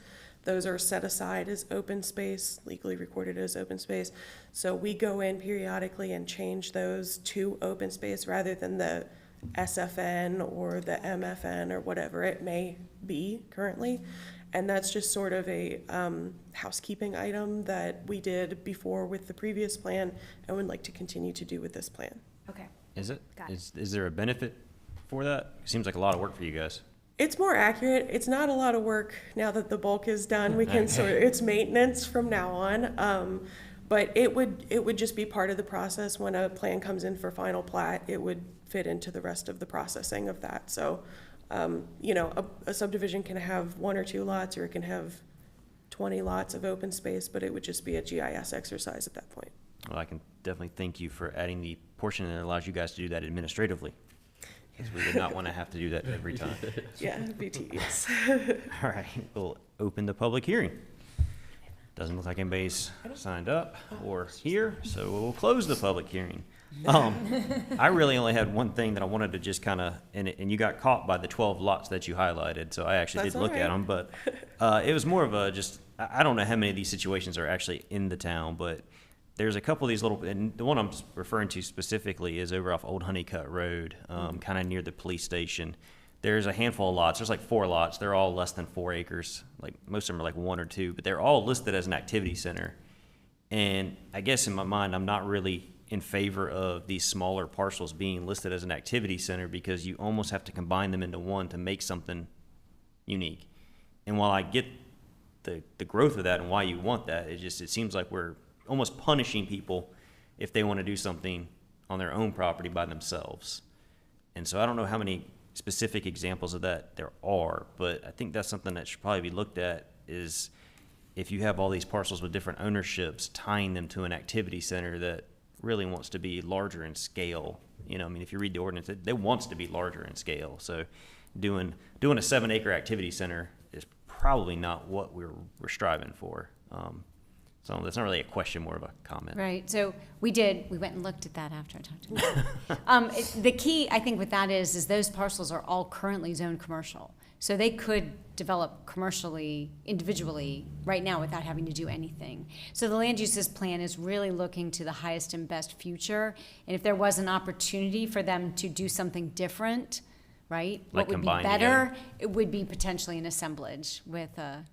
[SPEAKER 3] Those are set aside as open space, legally recorded as open space. So we go in periodically and change those to open space rather than the SFN or the MFN or whatever it may be currently. And that's just sort of a housekeeping item that we did before with the previous plan and would like to continue to do with this plan.
[SPEAKER 9] Okay.
[SPEAKER 1] Is it?
[SPEAKER 9] Got it.
[SPEAKER 1] Is there a benefit for that? It seems like a lot of work for you guys.
[SPEAKER 3] It's more accurate. It's not a lot of work now that the bulk is done. We can sort of, it's maintenance from now on. But it would just be part of the process when a plan comes in for final plat. It would fit into the rest of the processing of that. So, you know, a subdivision can have 1 or 2 lots, or it can have 20 lots of open space, but it would just be a GIS exercise at that point.
[SPEAKER 1] Well, I can definitely thank you for adding the portion that allows you guys to do that administratively, because we would not want to have to do that every time.
[SPEAKER 3] Yeah, it'd be tedious.
[SPEAKER 1] All right, we'll open the public hearing. Doesn't look like anybody's signed up or here, so we'll close the public hearing. I really only had one thing that I wanted to just kind of, and you got caught by the 12 lots that you highlighted, so I actually
[SPEAKER 3] That's
[SPEAKER 1] did look
[SPEAKER 3] all
[SPEAKER 1] at
[SPEAKER 3] right.
[SPEAKER 1] them, but it was more of a just, I don't know how many of these situations are actually in the town, but there's a couple of these little, and the one I'm referring to specifically is over off Old Honeycutt Road, kind of near the police station. There's a handful of lots. There's like 4 lots. They're all less than 4 acres. Like most of them are like 1 or 2, but they're all listed as an activity center. And I guess in my mind, I'm not really in favor of these smaller parcels being listed as an activity center, because you almost have to combine them into one to make something unique. And while I get the growth of that and why you want that, it seems like we're almost punishing people if they want to do something on their own property by themselves. And so I don't know how many specific examples of that there are, but I think that's something that should probably be looked at, is if you have all these parcels with different ownerships, tying them to an activity center that really wants to be larger in scale. You know, I mean, if you read the ordinance, it wants to be larger in scale. So doing a 7-acre activity center is probably not what we're striving for. So that's not really a question, more of a comment.
[SPEAKER 10] Right, so we went and looked at that after I talked to you. The key, I think, with that is those parcels are all currently zoned commercial. So they could develop commercially, individually, right now without having to do anything. So the land uses plan is really looking to the highest and best future. And if there was an opportunity for them to do something different, right?
[SPEAKER 1] Like
[SPEAKER 10] what would be
[SPEAKER 1] combine
[SPEAKER 10] better,
[SPEAKER 1] together.
[SPEAKER 10] it would be potentially an assemblage with a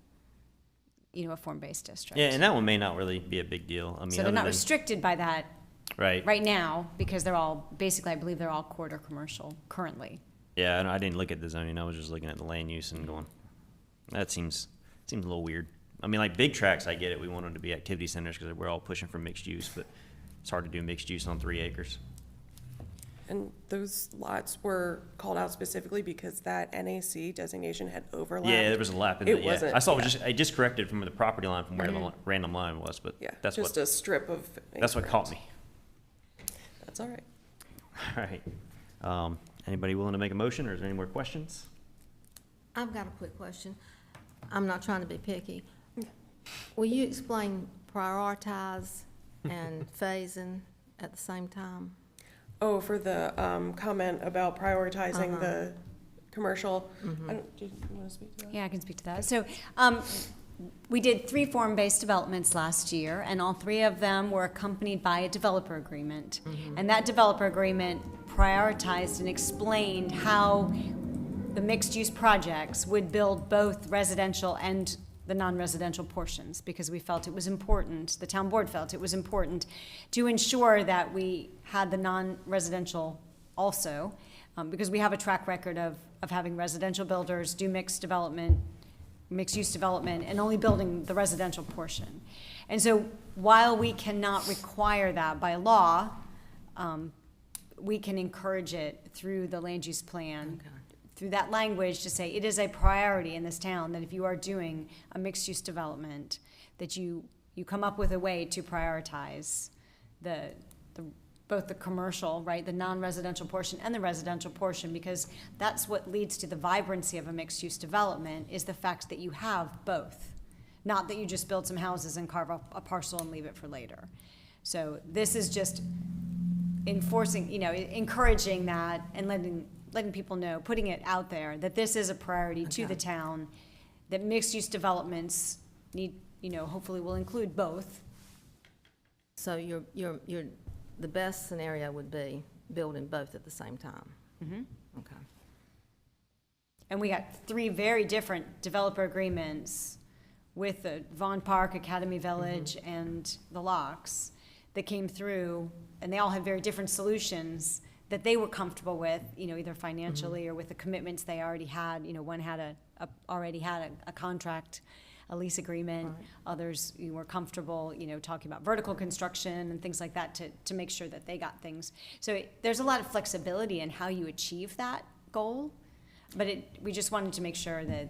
[SPEAKER 10] form-based district.
[SPEAKER 1] Yeah, and that one may not really be a big deal. I mean,
[SPEAKER 10] So they're
[SPEAKER 1] other
[SPEAKER 10] not
[SPEAKER 1] than-
[SPEAKER 10] restricted by that
[SPEAKER 1] Right.
[SPEAKER 10] right now, because they're all, basically, I believe they're all quarter commercial currently.
[SPEAKER 1] Yeah, and I didn't look at the zoning. I was just looking at the land use and going, that seems a little weird. I mean, like big tracks, I get it. We want them to be activity centers because we're all pushing for mixed use, but it's hard to do mixed use on 3 acres.
[SPEAKER 3] And those lots were called out specifically because that NAC designation had overlapped.
[SPEAKER 1] Yeah, there was a lap in
[SPEAKER 3] It
[SPEAKER 1] it. Yeah.
[SPEAKER 3] wasn't-
[SPEAKER 1] I saw it was
[SPEAKER 3] yeah.
[SPEAKER 1] I just corrected from the property line from where the random line was, but
[SPEAKER 3] Yeah,
[SPEAKER 1] that's
[SPEAKER 3] just
[SPEAKER 1] what
[SPEAKER 3] a strip of.
[SPEAKER 1] that's what caught
[SPEAKER 3] acreage.
[SPEAKER 1] me.
[SPEAKER 3] That's all right.
[SPEAKER 1] All right. Anybody willing to make a motion, or is there any more questions?
[SPEAKER 17] I've got a quick question. I'm not trying to be picky. Will you explain prioritize and phasing at the same time?
[SPEAKER 3] Oh, for the comment about prioritizing the commercial. I don't, do you want to speak to that?
[SPEAKER 10] Yeah, I can speak to that. So, we did 3 form-based developments last year, and all 3 of them were accompanied by a developer agreement. And that developer agreement prioritized and explained how the mixed-use projects would build both residential and the non-residential portions, because we felt it was important, the town board felt it was important to ensure that we had the non-residential also, because we have a track record of having residential builders do mixed use development, and only building the residential portion. And so while we cannot require that by law, we can encourage it through the land use plan, through that language, to say it is a priority in this town that if you are doing a mixed-use development, that you come up with a way to prioritize both the commercial, right, the non-residential portion and the residential portion, because that's what leads to the vibrancy of a mixed-use development, is the fact that you have both. Not that you just build some houses and carve up a parcel and leave it for later. So this is just enforcing, encouraging that and letting people know, putting it out there, that this is a priority to the town, that mixed-use developments need, hopefully will include both.
[SPEAKER 17] So the best scenario would be building both at the same time?
[SPEAKER 10] Mhm.
[SPEAKER 17] Okay.
[SPEAKER 10] And we got 3 very different developer agreements with the Vaughn Park, Academy Village, and the Locks that came through, and they all had very different solutions that they were comfortable with, either financially or with the commitments they already had. One had already had a contract, a lease agreement.
[SPEAKER 17] Right.
[SPEAKER 10] Others were comfortable, talking about vertical construction and things like that to make sure that they got things. So there's a lot of flexibility in how you achieve that goal, but we just wanted to make sure that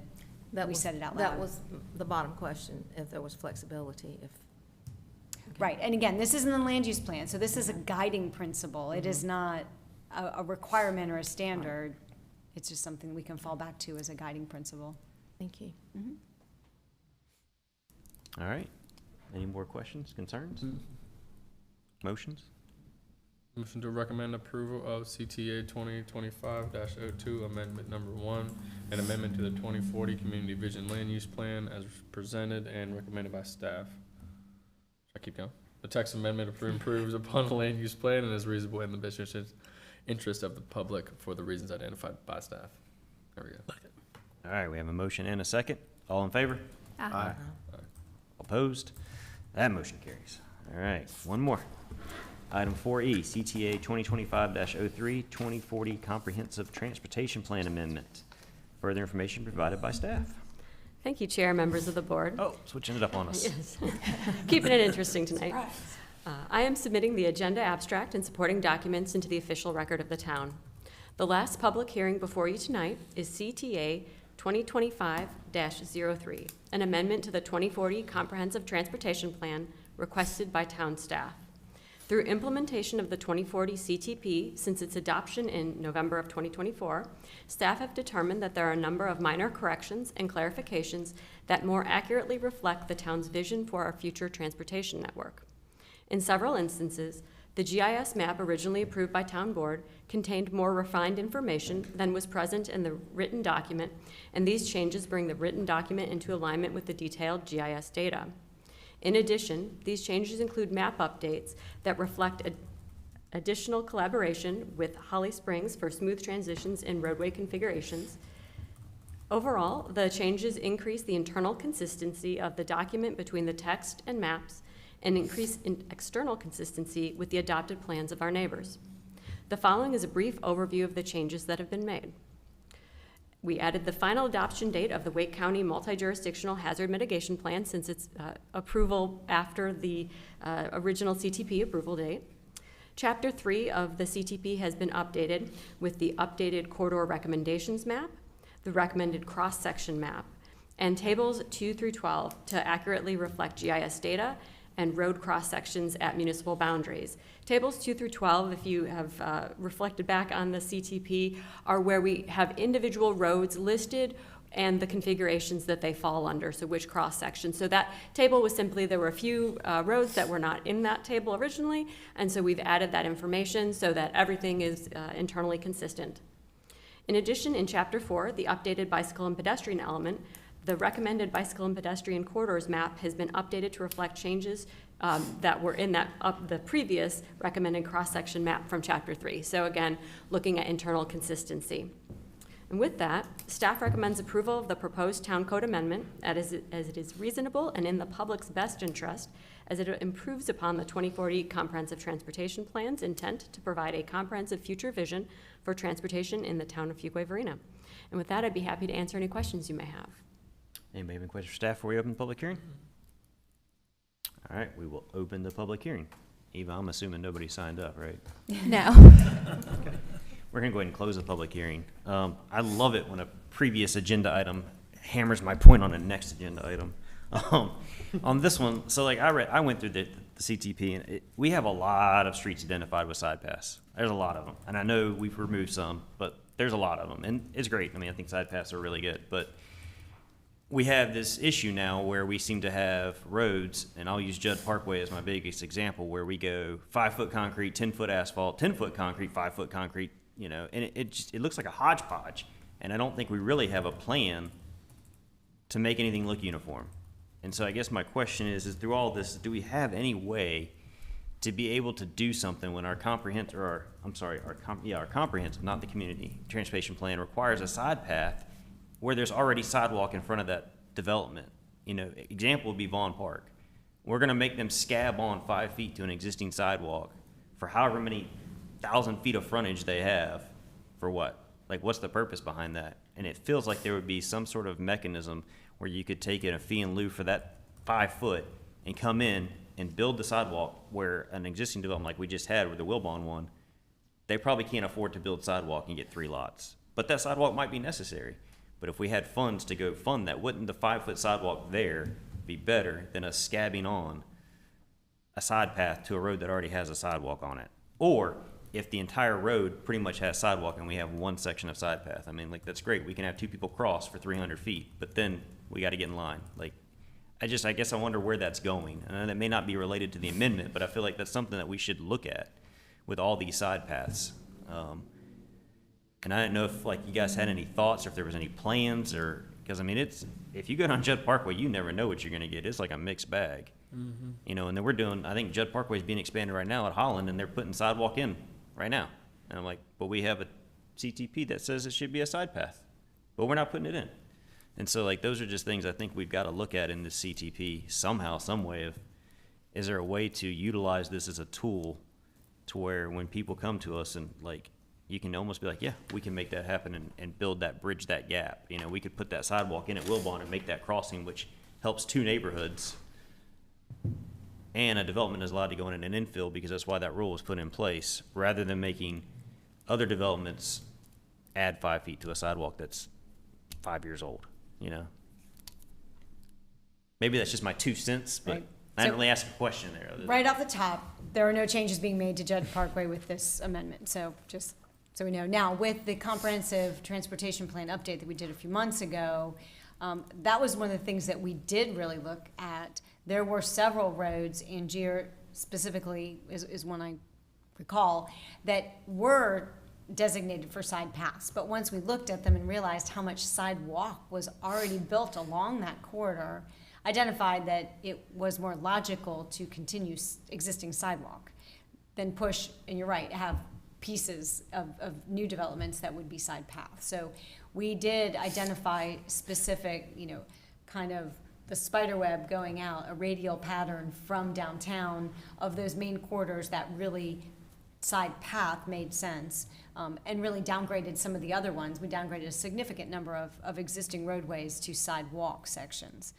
[SPEAKER 10] we said it out loud.
[SPEAKER 17] That was the bottom question, if there was flexibility, if.
[SPEAKER 10] Right, and again, this isn't a land use plan, so this is a guiding principle. It is not a requirement or a standard. It's just something we can fall back to as a guiding principle.
[SPEAKER 17] Thank you.
[SPEAKER 10] Mhm.
[SPEAKER 1] All right. Any more questions, concerns? Motions?
[SPEAKER 14] Motion to recommend approval of CTA 2025-02, amendment number 1, an amendment to the 2040 Community Vision Land Use Plan as presented and recommended by staff. Should I keep going? The text amendment improves upon the land use plan and is reasonable in the best interest of the public for the reasons identified by staff. There we go.
[SPEAKER 1] All right, we have a motion and a second. All in favor?
[SPEAKER 11] Aye.
[SPEAKER 1] Opposed? That motion carries. All right, one more. Item 4E, CTA 2025-03, 2040 Comprehensive Transportation Plan Amendment. Further information provided by staff.
[SPEAKER 18] Thank you, Chair, members of the board.
[SPEAKER 1] Oh, switching it up on us.
[SPEAKER 18] Yes. Keeping it interesting tonight. I am submitting the agenda abstract and supporting documents into the official record of the town. The last public hearing before you tonight is CTA 2025-03, an amendment to the 2040 Comprehensive Transportation Plan requested by town staff. Through implementation of the 2040 CTP since its adoption in November of 2024, staff have determined that there are a number of minor corrections and clarifications that more accurately reflect the town's vision for our future transportation network. In several instances, the GIS map originally approved by Town Board contained more refined information than was present in the written document, and these changes bring the written document into alignment with the detailed GIS data. In addition, these changes include map updates that reflect additional collaboration with Holly Springs for smooth transitions in roadway configurations. Overall, the changes increase the internal consistency of the document between the text and maps and increase external consistency with the adopted plans of our neighbors. The following is a brief overview of the changes that have been made. We added the final adoption date of the Wake County Multi-Jurisdictional Hazard Mitigation Plan since its approval after the original CTP approval date. Chapter 3 of the CTP has been updated with the updated corridor recommendations map, the recommended cross-section map, and tables 2 through 12 to accurately reflect GIS data and road cross-sections at municipal boundaries. Tables 2 through 12, if you have reflected back on the CTP, are where we have individual roads listed and the configurations that they fall under, so which cross-section. So that table was simply, there were a few roads that were not in that table originally, and so we've added that information so that everything is internally consistent. In addition, in Chapter 4, the updated bicycle and pedestrian element, the recommended bicycle and pedestrian corridors map has been updated to reflect changes that were in the previous recommended cross-section map from Chapter 3. So again, looking at internal consistency. And with that, staff recommends approval of the proposed town code amendment as it is reasonable and in the public's best interest, as it improves upon the 2040 Comprehensive Transportation Plan's intent to provide a comprehensive future vision for transportation in the town of Fuquay-Varina. And with that, I'd be happy to answer any questions you may have.
[SPEAKER 1] Anybody have any questions for staff before we open the public hearing? All right, we will open the public hearing. Eva, I'm assuming nobody signed up, right?
[SPEAKER 4] No.
[SPEAKER 1] Okay. We're gonna go ahead and close the public hearing. I love it when a previous agenda item hammers my point on the next agenda item. On this one, so like I went through the CTP, and we have a lot of streets identified with side pass. There's a lot of them, and I know we've removed some, but there's a lot of them, and it's great. I mean, I think side pass are really good, but we have this issue now where we seem to have roads, and I'll use Judd Parkway as my biggest example, where we go 5-foot concrete, 10-foot asphalt, 10-foot concrete, 5-foot concrete, you know, and it looks like a hodgepodge. And I don't think we really have a plan to make anything look uniform. And so I guess my question is through all this, do we have any way to be able to do something when our comprehensive, not the community transportation plan, requires a side path where there's already sidewalk in front of that development? You know, example would be Vaughn Park. We're gonna make them scab on 5 feet to an existing sidewalk for however many 1,000 feet of frontage they have. For what? Like, what's the purpose behind that? And it feels like there would be some sort of mechanism where you could take in a fee in lieu for that 5 foot and come in and build the sidewalk where an existing development like we just had with the Wilbon one, they probably can't afford to build sidewalk and get 3 lots. But that sidewalk might be necessary. But if we had funds to go fund that, wouldn't the 5-foot sidewalk there be better than us scabbing on a side path to a road that already has a sidewalk on it? Or if the entire road pretty much has sidewalk and we have one section of side path, I mean, like, that's great. We can have 2 people cross for 300 feet, but then we got to get in line. Like, I guess I wonder where that's going. And that may not be related to the amendment, but I feel like that's something that we should look at with all these side paths. And I didn't know if, like, you guys had any thoughts or if there was any plans, or, because I mean, if you go down Judd Parkway, you never know what you're going to get. It's like a mixed bag. You know, and then we're doing, I think Judd Parkway is being expanded right now at Holland, and they're putting sidewalk in right now. And I'm like, but we have a CTP that says it should be a side path, but we're not putting it in. And so, like, those are just things I think we've got to look at in this CTP somehow, some way of, is there a way to utilize this as a tool to where when people come to us and, like, you can almost be like, yeah, we can make that happen and build that, bridge that gap. You know, we could put that sidewalk in at Wilbon and make that crossing, which helps 2 neighborhoods. And a development is allowed to go in an infill because that's why that rule was put in place, rather than making other developments add 5 feet to a sidewalk that's 5 years old, you know? Maybe that's just my 2 cents, but
[SPEAKER 10] Right.
[SPEAKER 1] I didn't really ask a question there.
[SPEAKER 10] Right off the top, there are no changes being made to Judd Parkway with this amendment, so just so we know. Now, with the comprehensive transportation plan update that we did a few months ago, that was one of the things that we did really look at. There were several roads, Angier specifically is one I recall, that were designated for side paths. But once we looked at them and realized how much sidewalk was already built along that corridor, identified that it was more logical to continue existing sidewalk than push, and you're right, have pieces of new developments that would be side paths. So we did identify specific, you know, kind of the spider web going out, a radial pattern from downtown of those main corridors that really side path made sense, and really downgraded some of the other ones. We downgraded a significant number of existing roadways to sidewalk sections.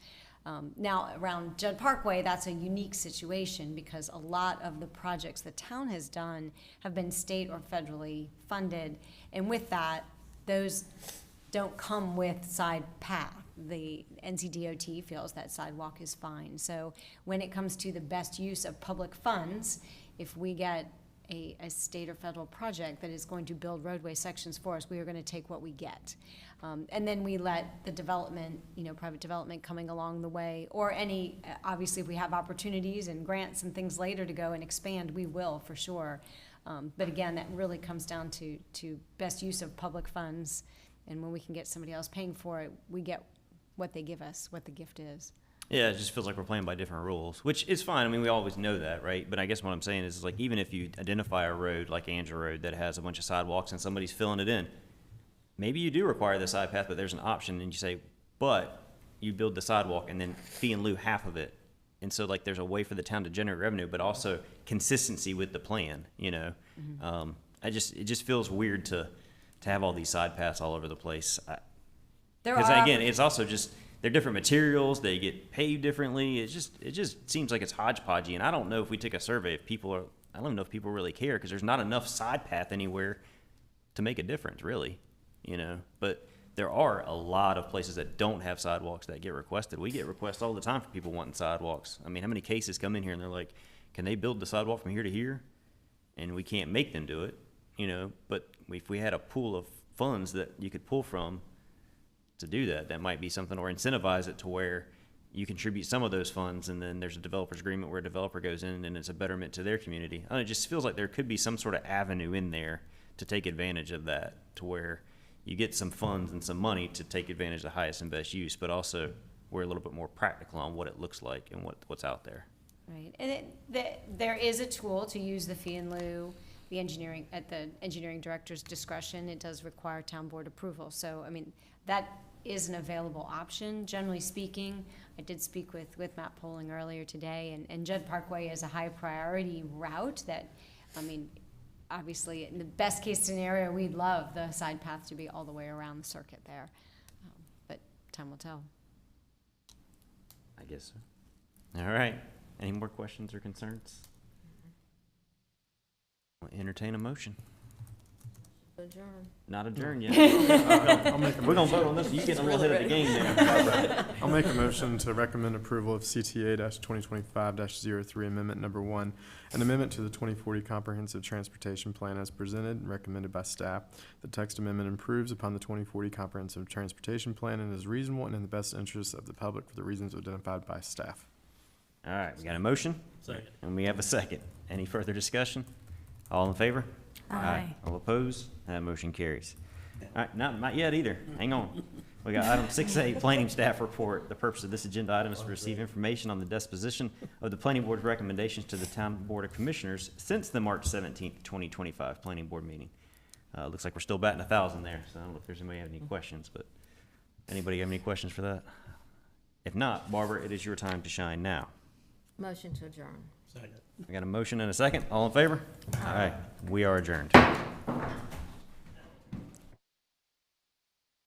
[SPEAKER 10] Now, around Judd Parkway, that's a unique situation because a lot of the projects the town has done have been state or federally funded. And with that, those don't come with side path. The NCDOT feels that sidewalk is fine. So when it comes to the best use of public funds, if we get a state or federal project that is going to build roadway sections for us, we are going to take what we get. And then we let the development, you know, private development coming along the way, or any, obviously if we have opportunities and grants and things later to go and expand, we will for sure. But again, that really comes down to best use of public funds. And when we can get somebody else paying for it, we get what they give us, what the gift is.
[SPEAKER 1] Yeah, it just feels like we're playing by different rules, which is fine. I mean, we always know that, right? But I guess what I'm saying is, like, even if you identify a road like Angel Road that has a bunch of sidewalks and somebody's filling it in, maybe you do require the side path, but there's an option, and you say, but you build the sidewalk and then fee in lieu half of it. And so, like, there's a way for the town to generate revenue, but also consistency with the plan, you know? It just feels weird to have all these side paths all over the place. Because, again, it's also just, they're different materials, they get paved differently. It just seems like it's hodgepodgey, and I don't know if we take a survey if people are, I don't know if people really care, because there's not enough side path anywhere to make a difference, really, you know? But there are a lot of places that don't have sidewalks that get requested. We get requests all the time for people wanting sidewalks. I mean, how many cases come in here and they're like, can they build the sidewalk from here to here? And we can't make them do it, you know? But if we had a pool of funds that you could pull from to do that, that might be something, or incentivize it to where you contribute some of those funds and then there's a developer's agreement where a developer goes in and it's a betterment to their community. I don't know, it just feels like there could be some sort of avenue in there to take advantage of that, to where you get some funds and some money to take advantage of the highest and best use, but also we're a little bit more practical on what it looks like and what's out there.
[SPEAKER 10] Right, and there is a tool to use the fee in lieu, at the engineering director's discretion. It does require town board approval, so, I mean, that is an available option. Generally speaking, I did speak with Matt Poling earlier today, and Judd Parkway is a high priority route that, I mean, obviously, in the best case scenario, we'd love the side path to be all the way around the circuit there, but time will tell.
[SPEAKER 1] I guess so. All right. Any more questions or concerns? I'll entertain a motion.
[SPEAKER 17] Adjourn.
[SPEAKER 1] Not adjourn yet.
[SPEAKER 11] I'll make a
[SPEAKER 1] We're gonna
[SPEAKER 11] motion.
[SPEAKER 1] vote on this. You getting a little ahead of the game there, Barbara.
[SPEAKER 11] I'll make a motion to recommend approval of CTA-2025-03 Amendment Number 1, an amendment to the 2040 Comprehensive Transportation Plan as presented and recommended by staff. The text amendment improves upon the 2040 Comprehensive Transportation Plan and is reasonable and in the best interest of the public for the reasons identified by staff.
[SPEAKER 1] All right, we got a motion?
[SPEAKER 12] Second.
[SPEAKER 1] And we have a second. Any further discussion? All in favor?
[SPEAKER 9] Aye.
[SPEAKER 1] All opposed? That motion carries. All right, not yet either. Hang on. We got item 6A, planning staff report. The purpose of this agenda item is to receive information on the disposition of the planning board's recommendations to the town board of commissioners since the March 17th, 2025 planning board meeting. Looks like we're still batting 1,000 there, so I don't know if there's anybody have any questions, but anybody have any questions for that? If not, Barbara, it is your time to shine now.
[SPEAKER 17] Motion to adjourn.
[SPEAKER 12] Second.
[SPEAKER 1] I got a motion and a second. All in favor? All right, we are adjourned.